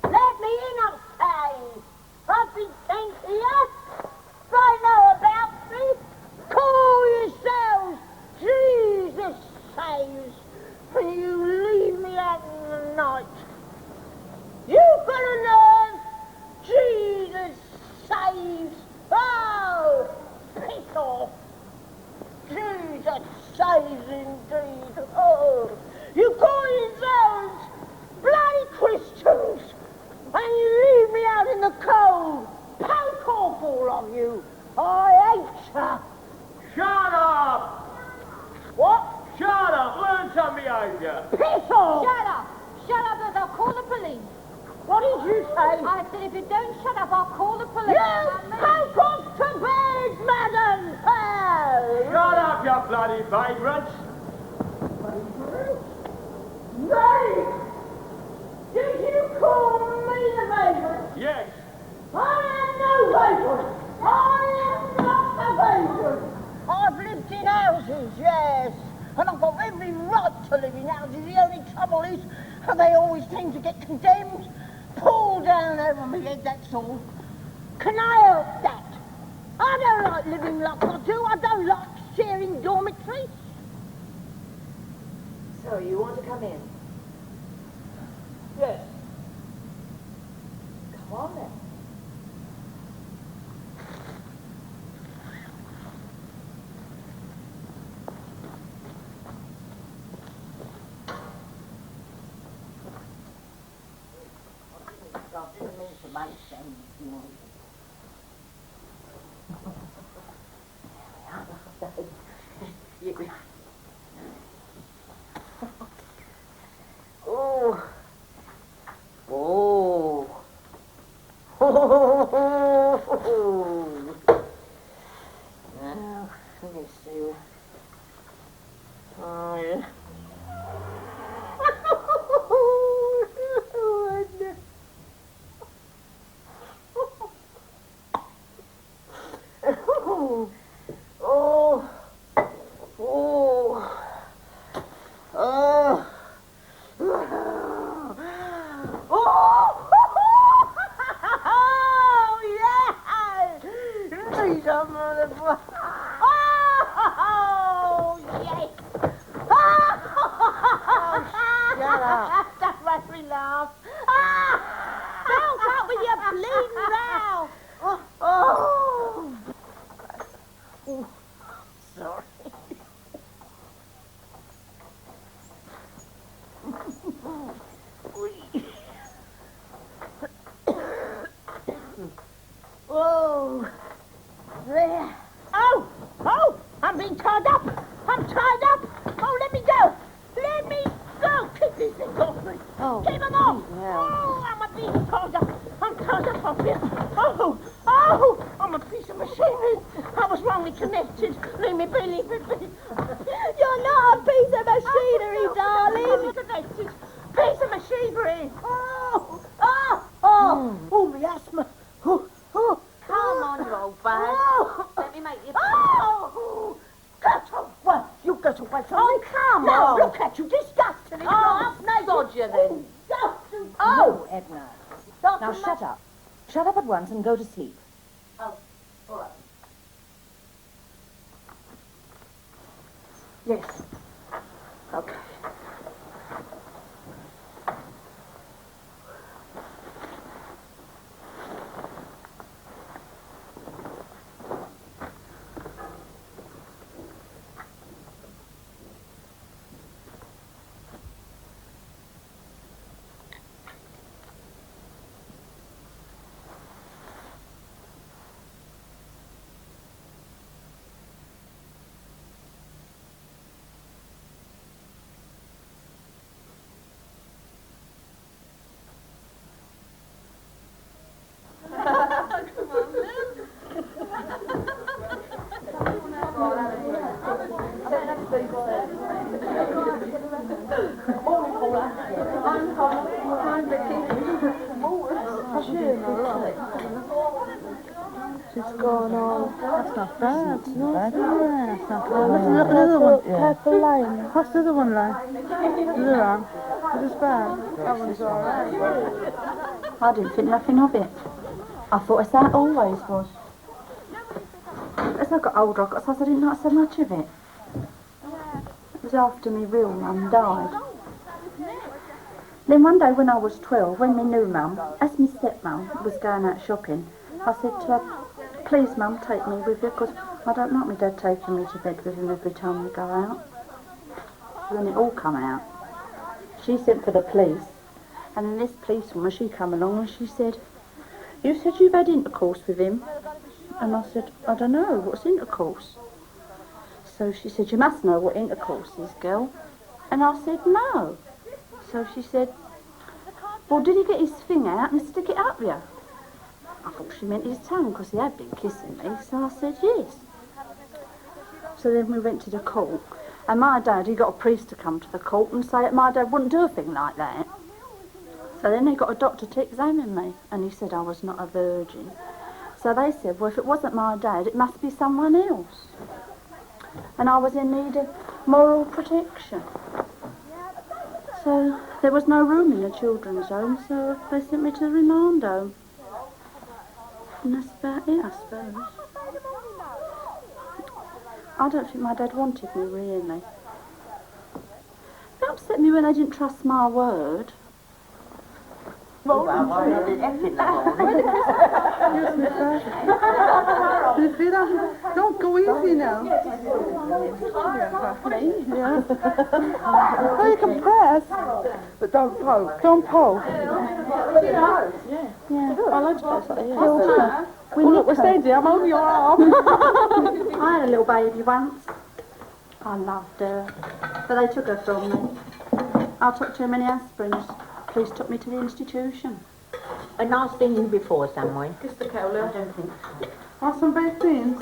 Let me in, I say. I've been sent here. They know about me. Call yourselves. Jesus saves. And you leave me out in the night. You got a nerve. Jesus saves. Oh, piss off. Jesus saves indeed. Oh, you call yourselves bloody Christians. And you leave me out in the cold. Poke off, all of you. I hate you. Shut up! What? Shut up! Learn some behaviour. Piss off! Shut up! Shut up, or I'll call the police. What did you say? I said if you don't shut up, I'll call the police. You poke off to bed, madam! Oh. Shut up, you bloody vagrants! Me? Did you call me the vagrant? Yes. I am no vagrant. I am not a vagrant. I've lived in houses, yes. And I've got every right to live in houses. The only trouble is they always seem to get condemned. Pulled down over my head, that's all. Can I help that? I don't like living like I do. I don't like sharing dormitories. So, you want to come in? Yes. Come on then. Oh. Oh. Now, let me see. Oh, yeah. only connected. Leave me be, leave me be. You're not a piece of machinery, darling. Connected. Piece of machinery. Oh, my asthma. Come on, you old bag. Let me make you... Get away. You get away from me. Come on. Look at you, disgusting. I'll sod you then. Oh, Edna. Now shut up. Shut up at once and go to sleep. Oh, all right. Yes. Okay. She's gone on. That's not bad. No, That's not bad. What's Look at the other one. Purple line. What's the other one like? The other one. It is bad. That one's all right. I didn't think nothing of it. I thought as that always was. As I got older, I got I didn't like so much of it. It was after my real mum died. Then one day when I was 12, when my new mum, as my stepmum, was going out shopping, I said to her, please mum, take me with you, because I don't like my dad taking me to bed with him every time we go out. So then it all come out. She sent for the police, and then this policewoman, she come along and she said, you said you've had intercourse with him. And I said, I don't know, what's intercourse? So she said, you must know what intercourse is, girl. And I said, no. So she said, well, did he get his finger out and stick it up you? I thought she meant his tongue, because he had been kissing me, so I said, yes. So then we went to the court, and my dad, he got a priest to come to the court and say that my dad wouldn't do a thing like that. So then they got a doctor to examine me, and he said I was not a virgin. So they said, well, if it wasn't my dad, it must be someone else. And I was in need of moral protection. So there was no room in the children's home, so they sent me to the remand home. And that's about it, I suppose. I don't think my dad wanted me, really. It upset me when they didn't trust my word. Well, don't go easy now. Yeah. Well, you can press, but don't poke. Don't poke. Yeah. I like to press like that. Look, we're steady. I'm over your arm. I had a little baby once. I loved her, but they took her from me. I took too many aspirins. Police took me to the institution. A nice thing you before, Samway. Kiss the cow, Lil. I don't think so. Want some baked beans?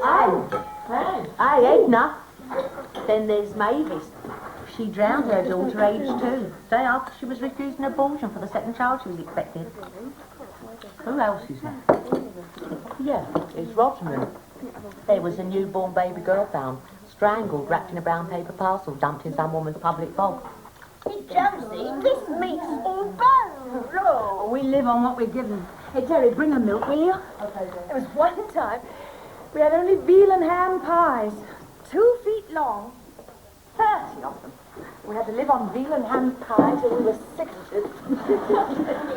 Hey, Edna. Then there's Mavis. She drowned her daughter aged 2, day after she was refused an abortion for the second child she was expecting. Who else is there? Yeah, it's Rosamond. There was a newborn baby girl found, strangled, wrapped in a brown paper parcel, dumped in some woman's public bog. Hey, Josie, this meat's all bone. Oh, we live on what we're given. Hey, Terry, bring a milk, will you? There was one time we had only veal and ham pies, 2 feet long, 30 of them. We had to live on veal and ham pie till we were 60.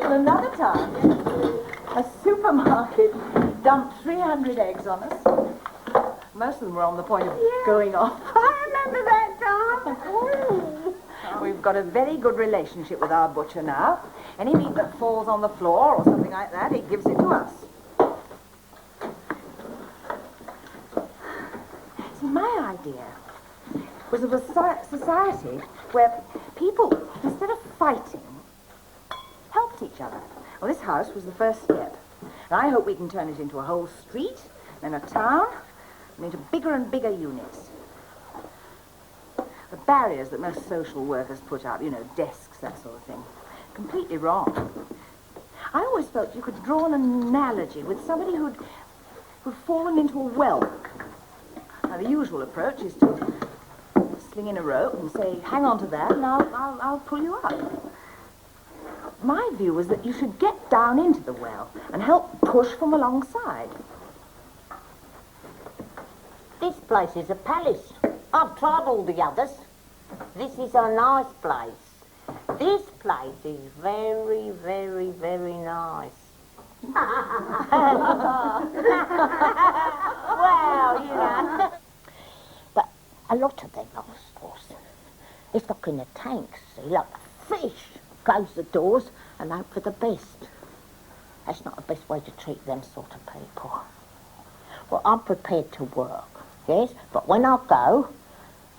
And another time, a supermarket dumped 300 eggs on us. Most of them were on the point of going off. I remember that, Tom. We've got a very good relationship with our butcher now. Any meat that falls on the floor or something like that, he gives it to us. See, my idea was of a society where people, instead of fighting, helped each other. Well, this house was the first step. And I hope we can turn it into a whole street, then a town, and into bigger and bigger units. The barriers that most social workers put up, you know, desks, that sort of thing, completely wrong. I always felt you could draw an analogy with somebody who'd fallen into a well. Now, the usual approach is to sling in a rope and say, hang on to that, and I'll pull you up. My view was that you should get down into the well and help push from alongside. This place is a palace. I've tried all the others. This is a nice place. This place is very, very, very nice. Well, you know. But a lot of them nostrils, it's like in the tanks, see, like fish. Close the doors and hope for the best. That's not the best way to treat them sort of people. Well, I'm prepared to work, yes, but when I go,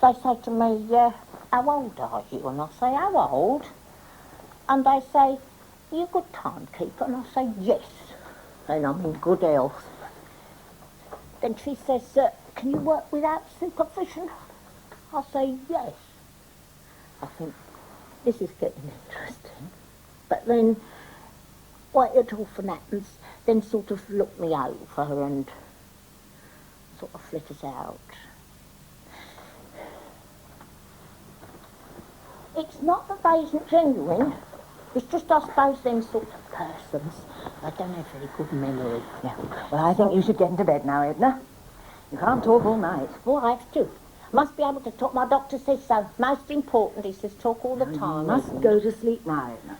they say to me, how old are you? And I say, how old? And they say, are you a good timekeeper? And I say, yes. And I'm in good health. Then she says, can you work without supervision? I say, yes. I think, this is getting interesting. But then, wait till it often happens, then sort of look me over and sort of flit us out. It's not that they isn't genuine, it's just I suppose them sort of persons, they don't have very good memory. Yeah, well, I think you should get into bed now, Edna. You can't talk all night. Well, I have to. Must be able to talk. My doctor says so. Most important, he says talk all the time. You must go to sleep now, Edna.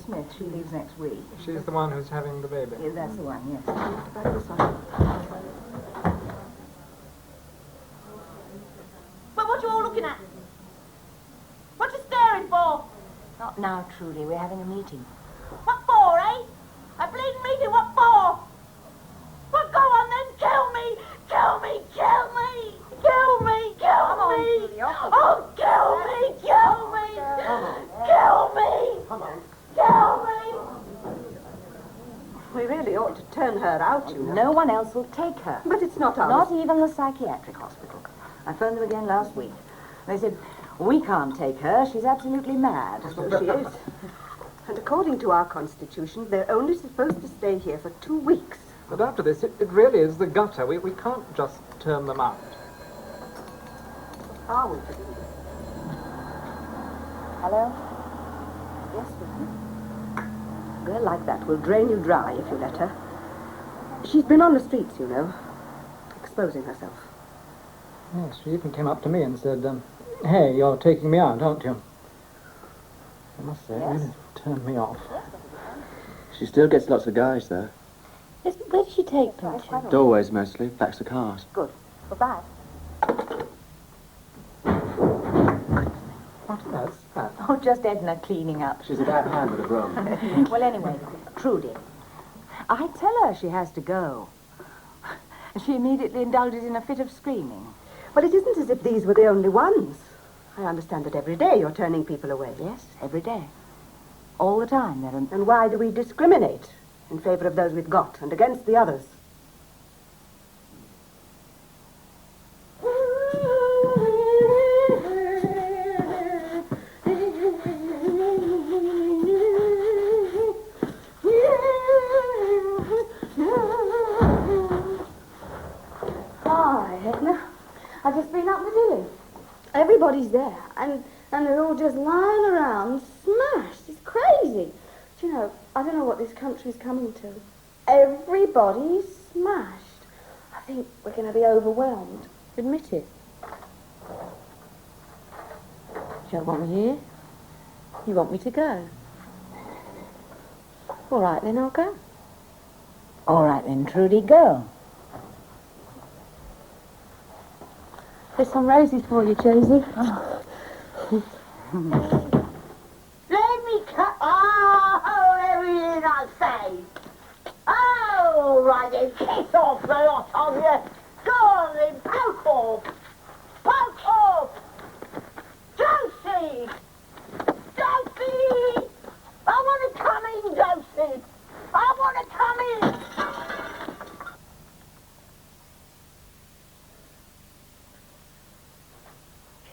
Smith, she leaves next week. She's the one who's having the baby. Yeah, that's the one, yes. But what you all looking at? What you staring for? Not now, Trudy. We're having a meeting. What for, eh? A bleeding meeting, what for? Well, go on then, kill me! Kill me! Kill me! Kill me! Kill me! Oh, kill me! Kill me! Kill me! Come on. Kill me! We really ought to turn her out, you know. No one else will take her. But it's not ours. Not even the psychiatric hospital. I phoned them again last week. They said, we can't take her. She's absolutely mad. So she is. And according to our constitution, they're only supposed to stay here for 2 weeks. But after this, it really is the gutter. We can't just turn them out. Are we? Hello? Yes, ma'am. A girl like that will drain you dry if you let her. She's been on the streets, you know, exposing herself. Yes, she even came up to me and said, hey, you're taking me out, aren't you? I must say, it really turned me off. She still gets lots of guys, though. Yes, but where does she take them to? Doorways, mostly. Backs of cars. Good. Goodbye. What's that? Oh, just Edna cleaning up. She's a bad hand with a broom. Well, anyway, Trudy, I tell her she has to go. She immediately indulges in a fit of screaming. But it isn't as if these were the only ones. I understand that every day you're turning people away. Yes, every day. All the time. And why do we discriminate in favor of those we've got and against the others? Hi, Edna. I've just been up the dilly. Everybody's there, and they're all just lying around, smashed. It's crazy. Do you know, I don't know what this country's coming to. Everybody's smashed. I think we're going to be overwhelmed. Admit it. You don't want me here? You want me to go? All right, then I'll go. All right, then. then, Trudy, go. There's some roses for you, Josie. Let me cut. Oh, everything I say. Oh, right then, kiss off the lot of you. Go on then, poke off. Poke off. Josie! Josie! I want to come in, Josie. I want to come in.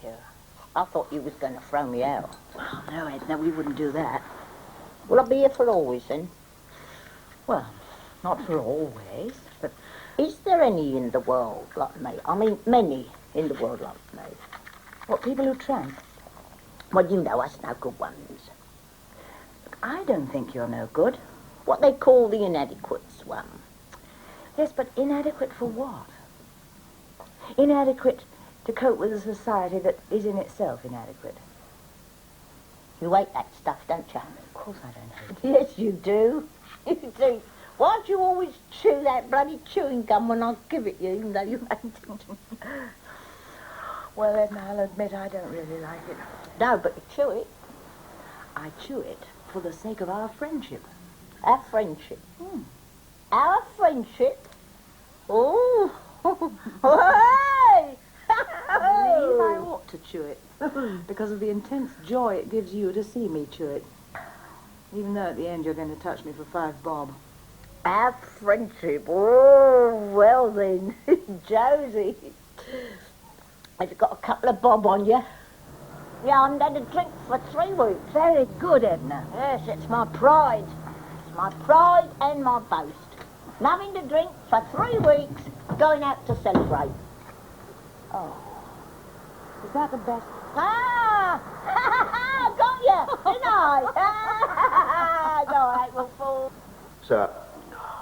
Sure. I thought you was going to throw me out. Oh, no, Edna, we wouldn't do that. Will I be here for always then? Well, not for always, but... Is there any in the world like me? I mean, many in the world like me. What, people who tramp? Well, you know us no good ones. Look, I don't think you're no good. What they call the inadequates one. Yes, but inadequate for what? Inadequate to cope with a society that is in itself inadequate. You hate that stuff, don't you? Of course I don't hate it. Yes, you do. You do. Why do you always chew that bloody chewing gum when I give it you, even though you hate it? Well, Edna, I'll admit I don't really like it. No, but you chew it. I chew it for the sake of our friendship. Our friendship? Our friendship? Oh! Hey! I believe I ought to chew it because of the intense joy it gives you to see me chew it. Even though at the end you're going to touch me for 5 bob. Our friendship? Oh, well then, Josie. Have you got a couple of bob on you? Yeah, I'm had a drink for 3 weeks. Very good, Edna. Yes, it's my pride. It's my pride and my boast. Nothing to drink for 3 weeks, going out to celebrate. Oh. Is that the best? Ah! Got you, didn't I? No, April Fool. Sir,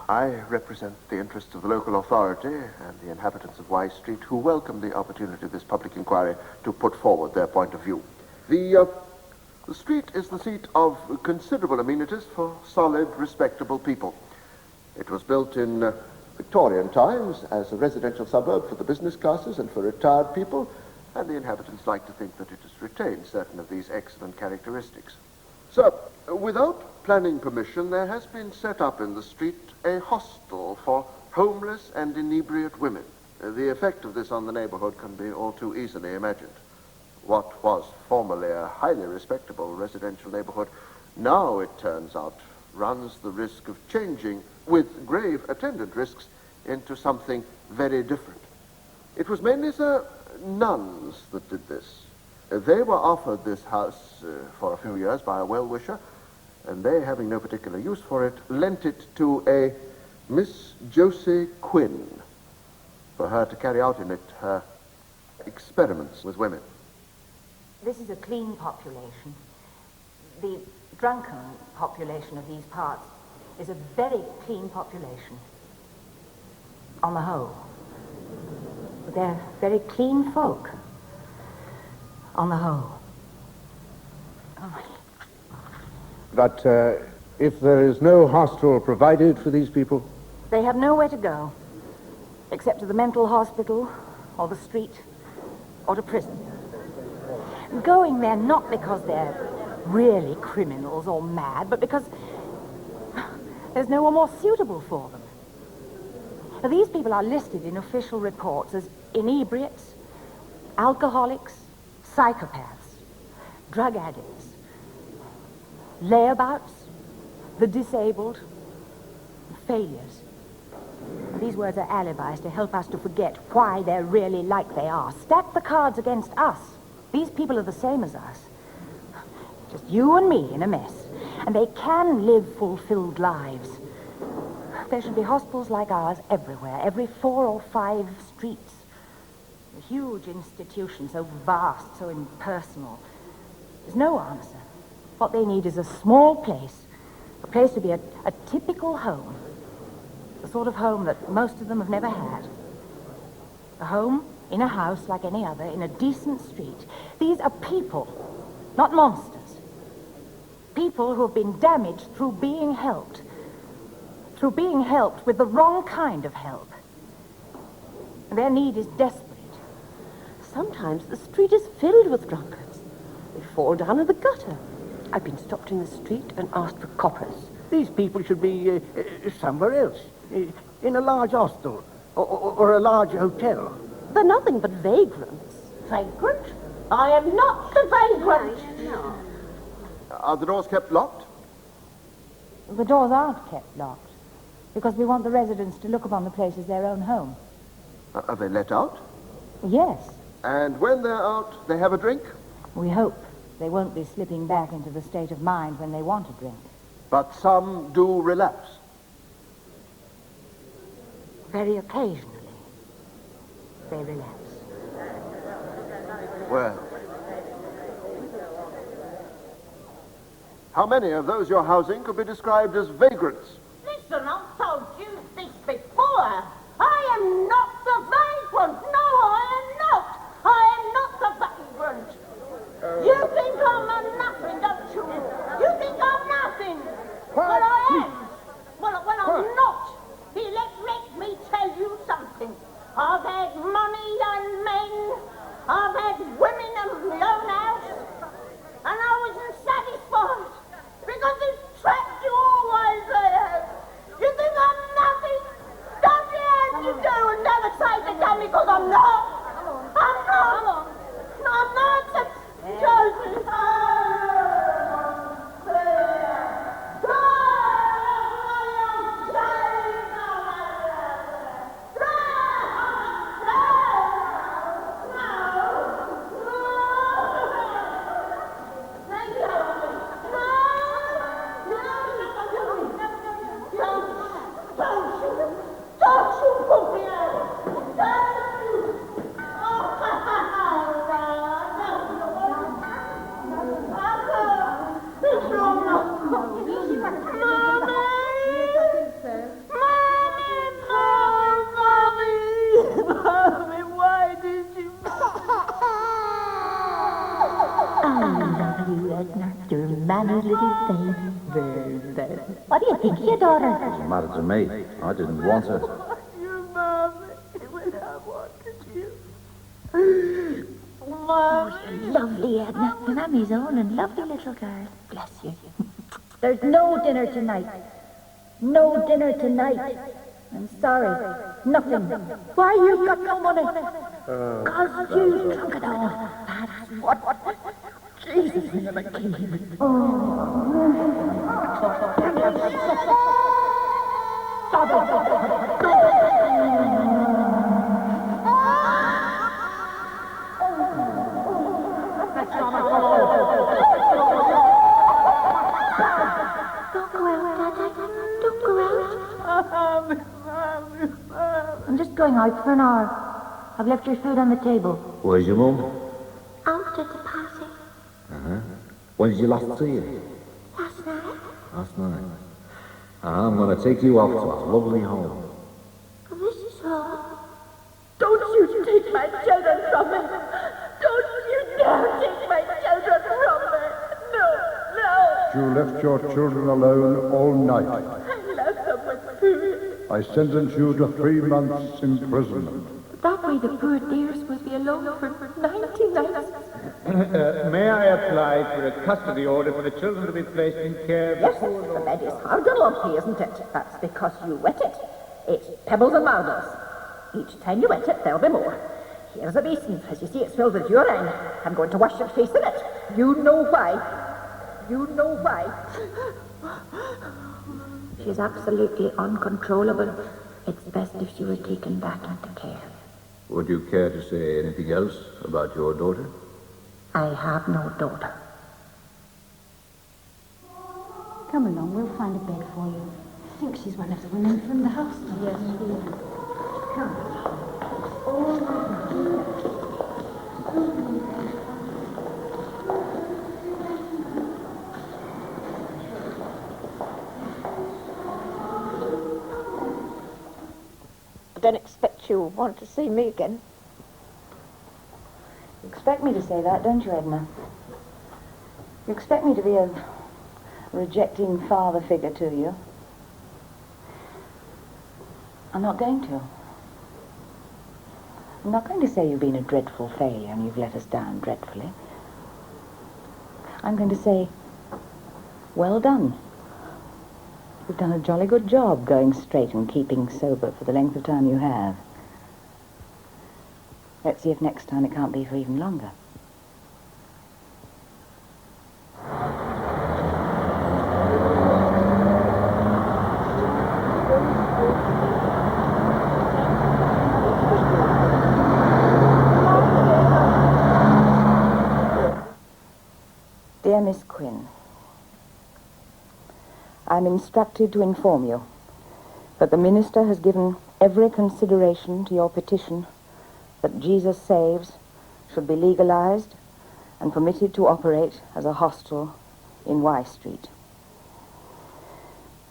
I represent the interests of the local authority and the inhabitants of Y Street who welcome the opportunity of this public inquiry to put forward their point of view. The street is the seat of considerable amenities for solid, respectable people. It was built in Victorian times as a residential suburb for the business classes and for retired people, and the inhabitants like to think that it has retained certain of these excellent characteristics. So, without planning permission, there has been set up in the street a hostel for homeless and inebriate women. The effect of this on the neighborhood can be all too easily imagined. What was formerly a highly respectable residential neighborhood, now, it turns out, runs the risk of changing, with grave attendant risks, into something very different. It was mainly, sir, nuns that did this. They were offered this house for a few years by a well-wisher, and they, having no particular use for it, lent it to a Miss Josie Quinn for her to carry out in it her experiments with women. This is a clean population. The drunken population of these parts is a very clean population. On the whole. They're very clean folk. On the whole. Oh. But if there is no hostel provided for these people? They have nowhere to go, except to the mental hospital, or the street, or to prison. Going there not because they're really criminals or mad, but because there's no one more suitable for them. Now, these people are listed in official reports as inebriates, alcoholics, psychopaths, drug addicts, layabouts, the disabled, failures. These words are alibis to help us to forget why they're really like they are. Stack the cards against us. These people are the same as us. Just you and me in a mess. And they can live fulfilled lives. There should be hospitals like ours everywhere, every 4 or 5 streets. A huge institution, so vast, so impersonal. There's no answer. What they need is a small place, a place to be a typical home. The sort of home that most of them have never had. A home in a house like any other, in a decent street. These are people, not monsters. People who have been damaged through being helped. through being helped with the wrong kind of help. Their need is desperate. Sometimes the street is filled with drunkards. They fall down in the gutter. I've been stopped in the street and asked for coppers. These people should be somewhere else, in a large hostel or a large hotel. They're nothing but vagrants. Vagrant? I am not the vagrant. Are the doors kept locked? The doors aren't kept locked because we want the residents to look upon the place as their own home. Are they let out? Yes. And when they're out, they have a drink? We hope they won't be slipping back into the state of mind when they want a drink. But some do relapse. Very occasionally, they relapse. Well, how many of those you're housing could be described as vagrants? Listen, I've told you this before. I am not the vagrant. No, I am not. I am not the vagrant. You think I'm a nothing, don't you? You think I'm nothing. Well, I am. Well, I'm not. Let me tell you something. I've had money and men. I've had women in my own house. And I wasn't satisfied. Because it's trapped you always there. You think I'm nothing? Don't you as you do and never say it again because I'm not. I'm not. I'm not. Josie. What do you think of your daughter? Doesn't matter to me. I didn't want her. Your mommy, when I wanted you. Mommy. Lovely, Edna. Your Mammy's own and lovely little girl. Bless you. There's no dinner tonight. No dinner tonight. I'm sorry. Nothing. Why you got no money? Cause you drunk it all. That's what? Jesus, we never came here. I'm just going out for an hour. I've left your food on the table. Where's your mum? Out at the party. Uh-huh. When did you last see her? Last night. Last night. I'm going to take you off to a lovely home. This is home. Don't you take my children from me. Don't you dare take my children from me. No. You left your children alone all night. I left them with food. I sentence you to 3 months imprisonment. That way the poor dears will be alone for 90 nights. May I apply for a custody order for the children to be placed in care? Yes, the bed is hard and lumpy, isn't it? That's because you wet it. It's pebbles and marbles. Each time you wet it, there'll be more. Here's a basin. As you see, it's filled with urine. I'm going to wash your face in it. You know why. You know why. She's absolutely uncontrollable. It's best if she were taken back into care. Would you care to say anything else about your daughter? I have no daughter. Come along, we'll find a bed for you. I think she's one of the women from the house. Yes, she is. Come. I don't expect you'll want to see me again. You expect me to say that, don't you, Edna? You expect me to be a rejecting father figure to you. I'm not going to. I'm not going to say you've been a dreadful failure and you've let us down dreadfully. I'm going to say, well done. You've done a jolly good job going straight and keeping sober for the length of time you have. Let's see if next time it can't be for even longer. Dear Miss Quinn, I'm instructed to inform you that the minister has given every consideration to your petition that Jesus Saves should be legalized and permitted to operate as a hostel in Y Street.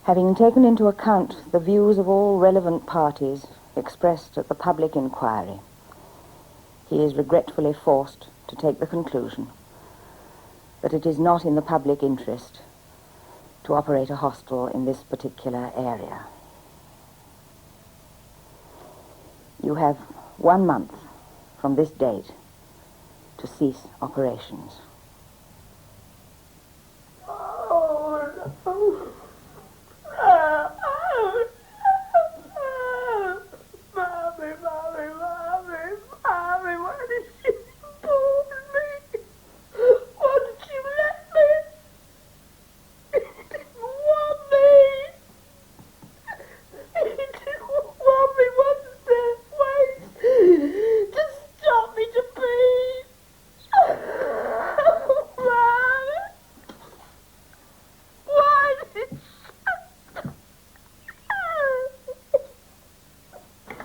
Having taken into account the views of all relevant parties expressed at the public inquiry, he is regretfully forced to take the conclusion that it is not in the public interest to operate a hostel in this particular area. You have 1 month from this date to cease operations. Mommy, why did you abort me? Why did you let me? He didn't want me. He didn't want me, wasn't there? Wait, just stop me to breathe. Mommy, why did you?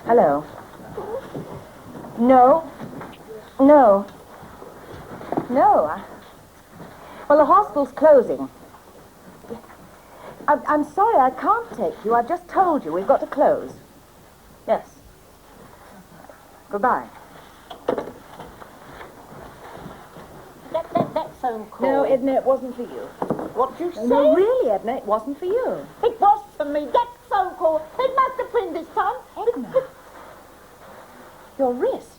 Hello. No. No. No. Well, the hostel's closing. I'm sorry, I can't take you. I've just told you we've got to close. Yes. Goodbye. That phone call. No, Edna, it wasn't for you. What you say? No, really, Edna, it wasn't for you. It was for me. That phone call. It must have been this time. Edna. Your wrist.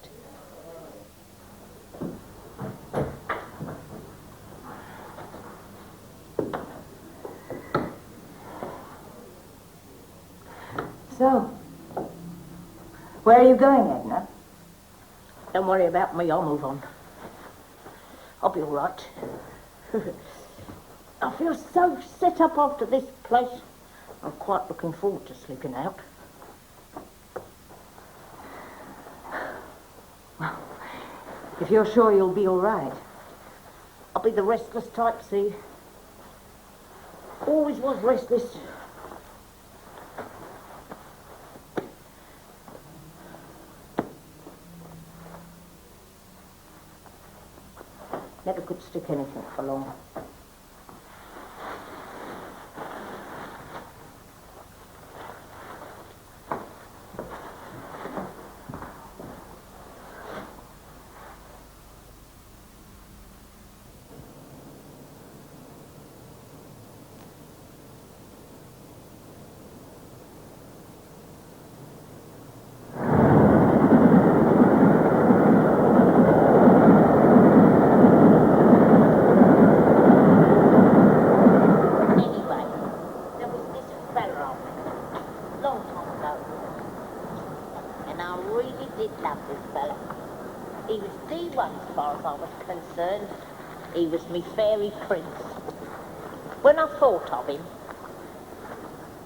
So, where are you going, Edna? Don't worry about me. I'll move on. I'll be all right. I feel so set up after this place. I'm quite looking forward to sleeping out. Well, if you're sure you'll be all right. I'll be the restless type, see? Always was restless. Never could stick anything for long. He was me fairy prince. When I thought of him,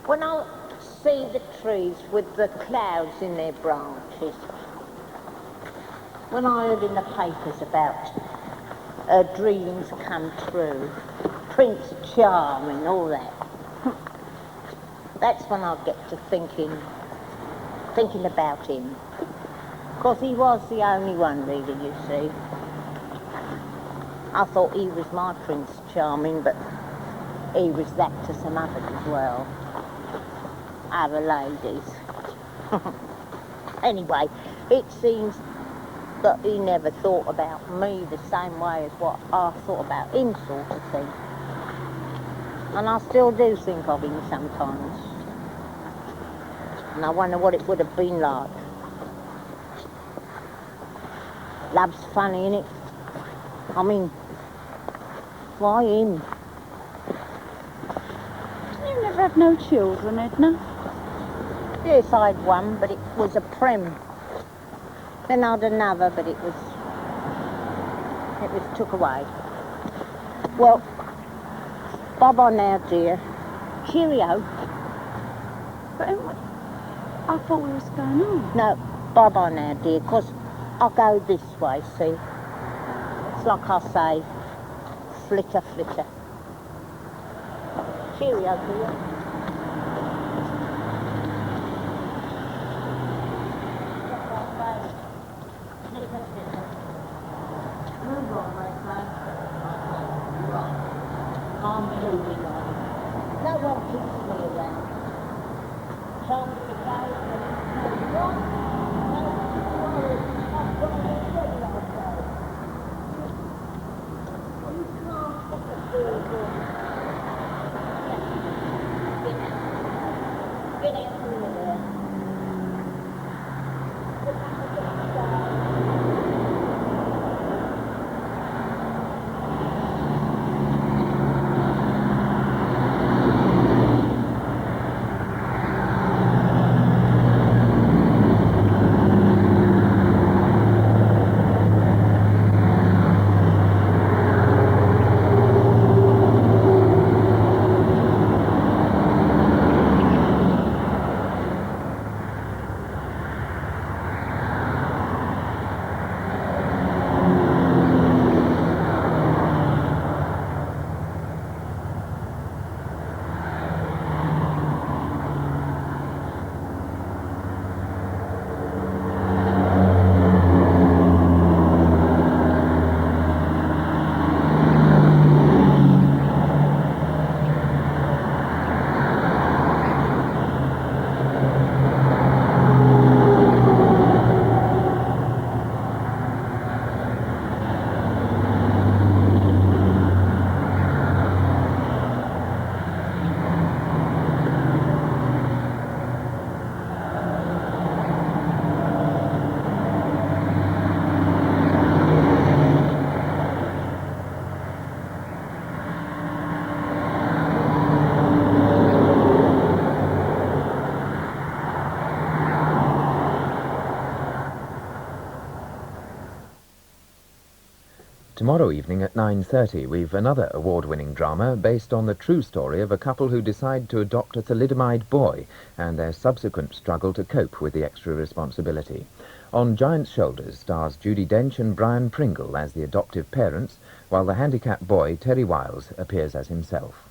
when I see the trees with the clouds in their branches, when I heard in the papers about dreams come true, Prince Charming, all that, that's when I get to thinking about him. Because he was the only one, really, you see. I thought he was my Prince Charming, but he was that to some others as well. Other ladies. Anyway, it seems that he never thought about me the same way as what I thought about him, sort of thing. And I still do think of him sometimes. And I wonder what it would have been like. Love's funny, innit? I mean, why him? You never had no children, Edna? Yes, I had one, but it was a prem. Then I had another, but it was took away. Well, bye-bye now, dear. Cheerio. But I thought we was going on. No, bye-bye now, dear, 'cause I'll go this way, see? It's like I say, flitter, flitter. Cheerio, dear. No one keeps me around. Time to go, Tomorrow evening at 9:30 we've another award-winning drama based on the true story of a couple who decide to adopt a thalidomide boy and their subsequent struggle to cope with the extra responsibility. On Giant's Shoulders stars Judi Dench and Brian Pringle as the adoptive parents, while the handicapped boy, Terry Wiles, appears as himself.